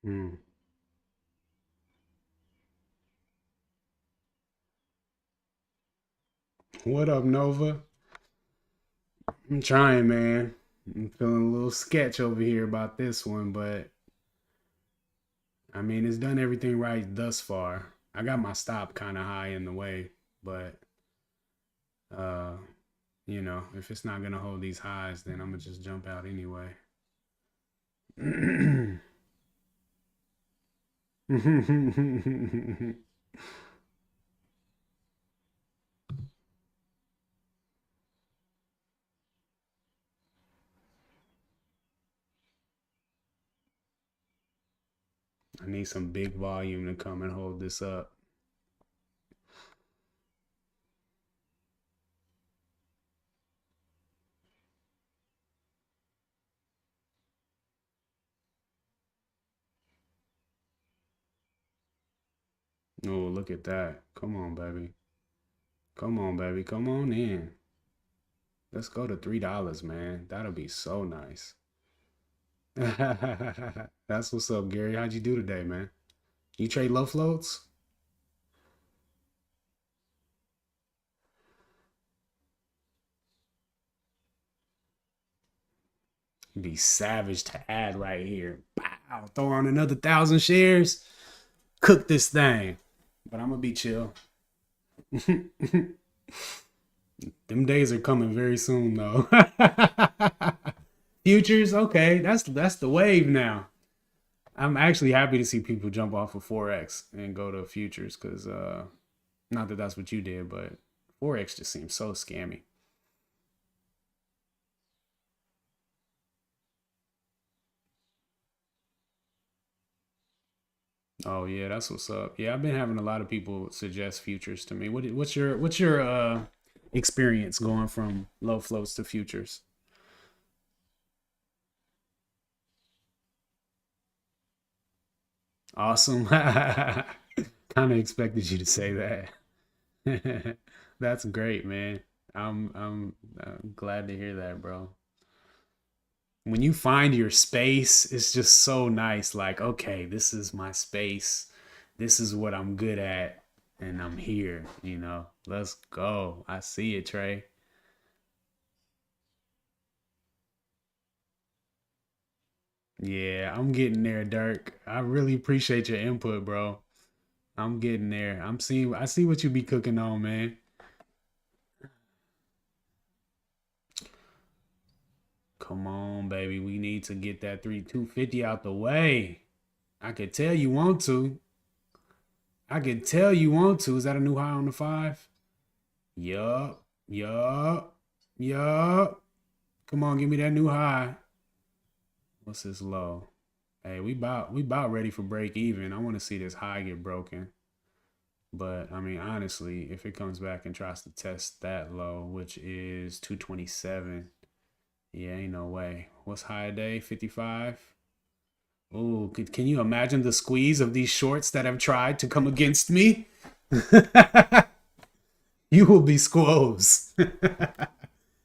Mm. What up, Nova? I'm trying, man. I'm feeling a little sketch over here about this one, but I mean, it's done everything right thus far. I got my stop kind of high in the way, but uh, if it's not gonna hold these highs, then I'm gonna just jump out anyway. I need some big volume to come and hold this up. Oh, look at that. Come on, baby. Come on, baby. Come on in. Let's go to $3, man. That'll be so nice. That's what's up, Gary. How'd you do today, man? You trade low floats? Be savage to add right here. Bow, throw on another 1,000 shares. Cook this thing. But I'm gonna be chill. Them days are coming very soon, though. Futures, okay, that's the wave now. I'm actually happy to see people jump off of Forex and go to futures because not that that's what you did, but Forex just seems so scammy. Oh yeah, that's what's up. Yeah, I've been having a lot of people suggest futures to me. What's your experience going from low floats to futures? Awesome. Kind of expected you to say that. That's great, man. I'm glad to hear that, bro. When you find your space, it's just so nice. Like, okay, this is my space. This is what I'm good at. And I'm here. Let's go. I see it, Trey. Yeah, I'm getting there, Dirk. I really appreciate your input, bro. I'm getting there. I see what you be cooking on, man. Come on, baby. We need to get that 250 out the way. I could tell you want to. I could tell you want to. Is that a new high on the 5? Yup. Yup. Yup. Come on, give me that new high. What's this low? Hey, we about ready for break even. I want to see this high get broken. But I mean, honestly, if it comes back and tries to test that low, which is 227, yeah, ain't no way. What's high a day? 55. Ooh, can you imagine the squeeze of these shorts that have tried to come against me? You will be squoze.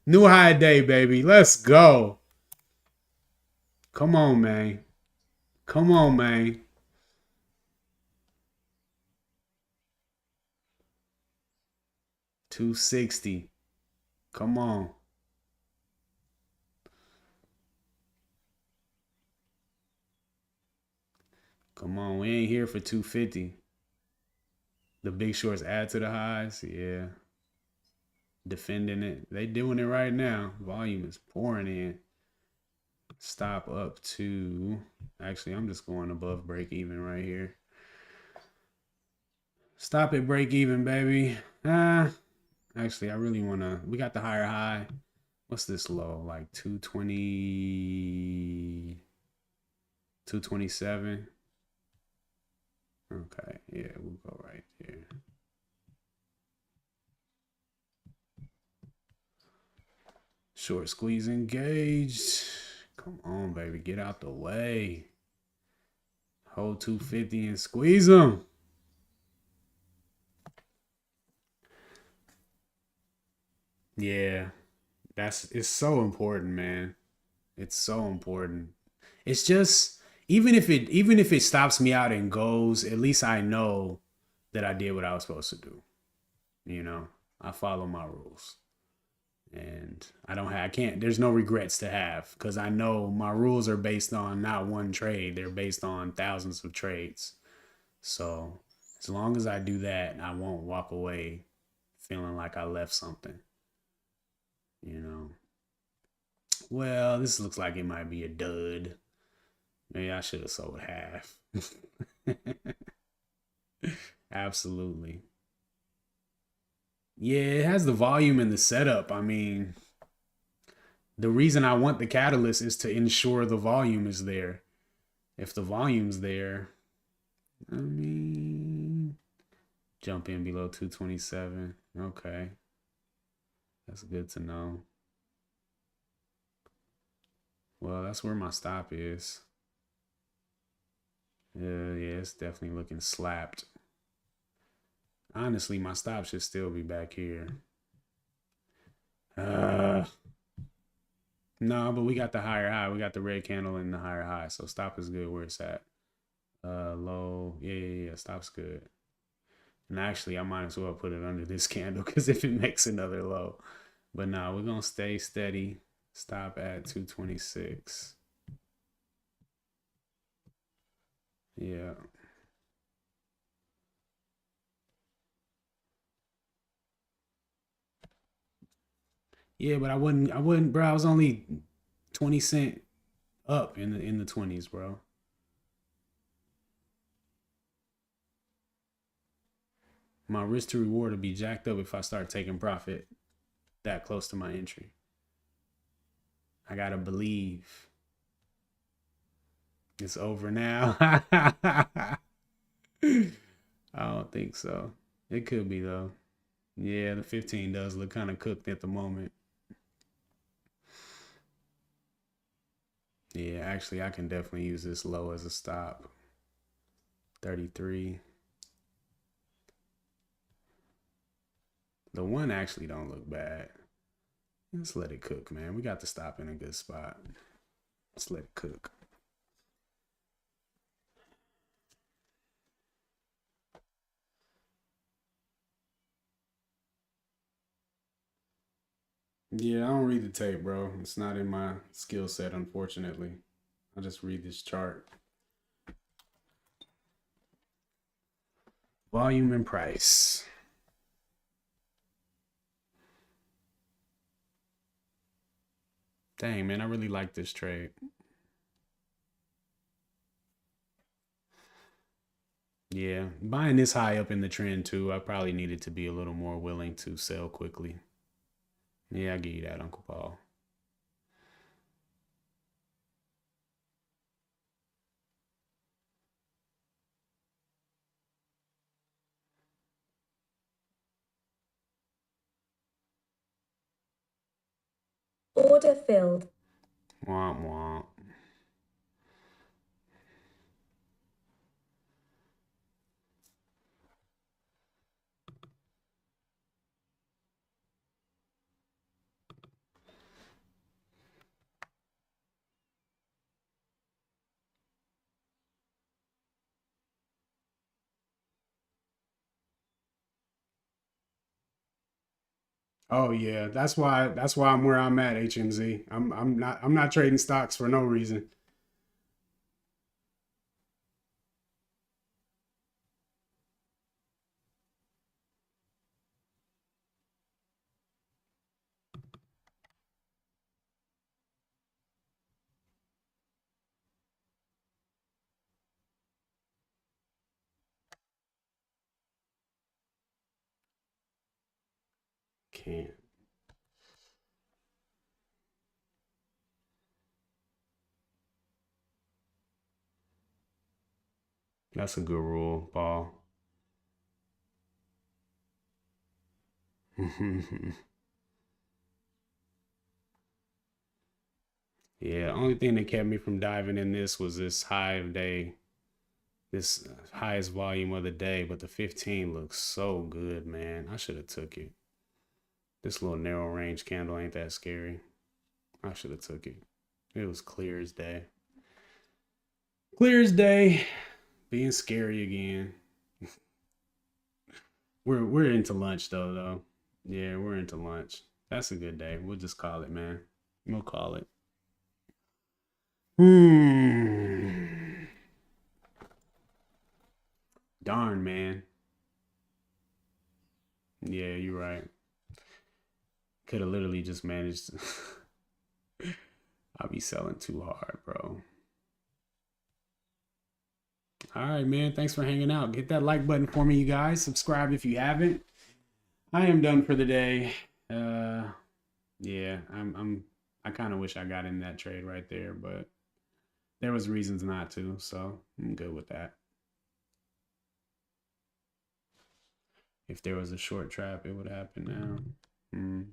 New high day, baby. Let's go. Come on, man. Come on, man. $260. Come on. Come on. We ain't here for 250. The big shorts add to the highs. Yeah. Defending it. They doing it right now. Volume is pouring in. Stop up to. Actually, I'm just going above break even right here. Stop at break even, baby. Actually, I really want to. We got the higher high. What's this low? Like 220. 227. Okay. Yeah, we'll go right there. Short squeeze engaged. Come on, baby. Get out the way. Hold 250 and squeeze them. Yeah. It's so important, man. It's so important. It's just even if it stops me out and goes, at least I know that I did what I was supposed to do. You know, I follow my rules. And there's no regrets to have because I know my rules are based on not one trade. They're based on thousands of trades. So as long as I do that, I won't walk away feeling like I left something, you know. Well, this looks like it might be a dud. Maybe I should have sold half. Absolutely. Yeah, it has the volume and the setup. I mean, the reason I want the catalyst is to ensure the volume is there. If the volume's there, I mean, jump in below 227. Okay. That's good to know. Well, that's where my stop is. Yeah, it's definitely looking slapped. Honestly, my stop should still be back here. No, but we got the higher high. We got the red candle and the higher high. So stop is good where it's at. Low. Yeah. Stop's good. And actually, I might as well put it under this candle because if it makes another low. But nah, we're going to stay steady. Stop at 226. Yeah. Yeah, but I wouldn't, bro. I was only 20 cent up in the 20s, bro. My risk to reward will be jacked up if I start taking profit that close to my entry. I gotta believe. It's over now. I don't think so. It could be though. Yeah, the 15 does look kind of cooked at the moment. Yeah, actually, I can definitely use this low as a stop. 33. The one actually don't look bad. Let's let it cook, man. We got to stop in a good spot. Let's let it cook. Yeah, I don't read the tape, bro. It's not in my skill set, unfortunately. I just read this chart. Volume and price. Dang, man, I really like this trade. Yeah, buying this high up in the trend too, I probably needed to be a little more willing to sell quickly. Yeah, I give you that, Uncle Paul. Order filled. Womp womp. Oh yeah, that's why I'm where I'm at, HMZ. I'm not trading stocks for no reason. Can't. That's a good rule, Paul. Yeah, only thing that kept me from diving in this was this high of day, this highest volume of the day, but the 15 looks so good, man. I should have took it. This little narrow range candle ain't that scary. I should have took it. It was clear as day. Clear as day. Being scary again. We're into lunch though. Yeah, we're into lunch. That's a good day. We'll just call it, man. We'll call it. Hmm. Darn, man. Yeah, you're right. Could have literally just managed. I'll be selling too hard, bro. All right, man. Thanks for hanging out. Hit that like button for me, you guys. Subscribe if you haven't. I am done for the day. Yeah, I kind of wish I got in that trade right there, but there was reasons not to, so I'm good with that. If there was a short trap, it would happen now.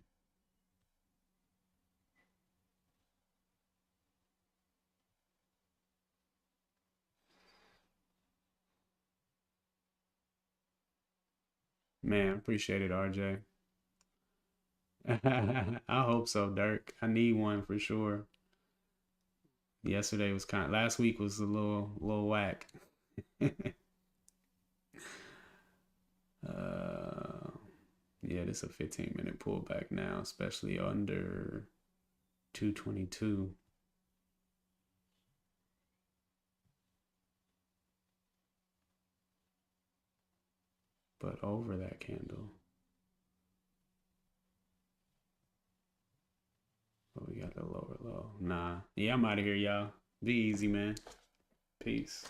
Man, appreciate it, RJ. I hope so, Dirk. I need one for sure. Yesterday was last week was a little whack. Yeah, this is a 15-minute pullback now, especially under 222. But over that candle. Oh, we got the lower low. Nah. Yeah, I'm out of here, y'all. Be easy, man. Peace.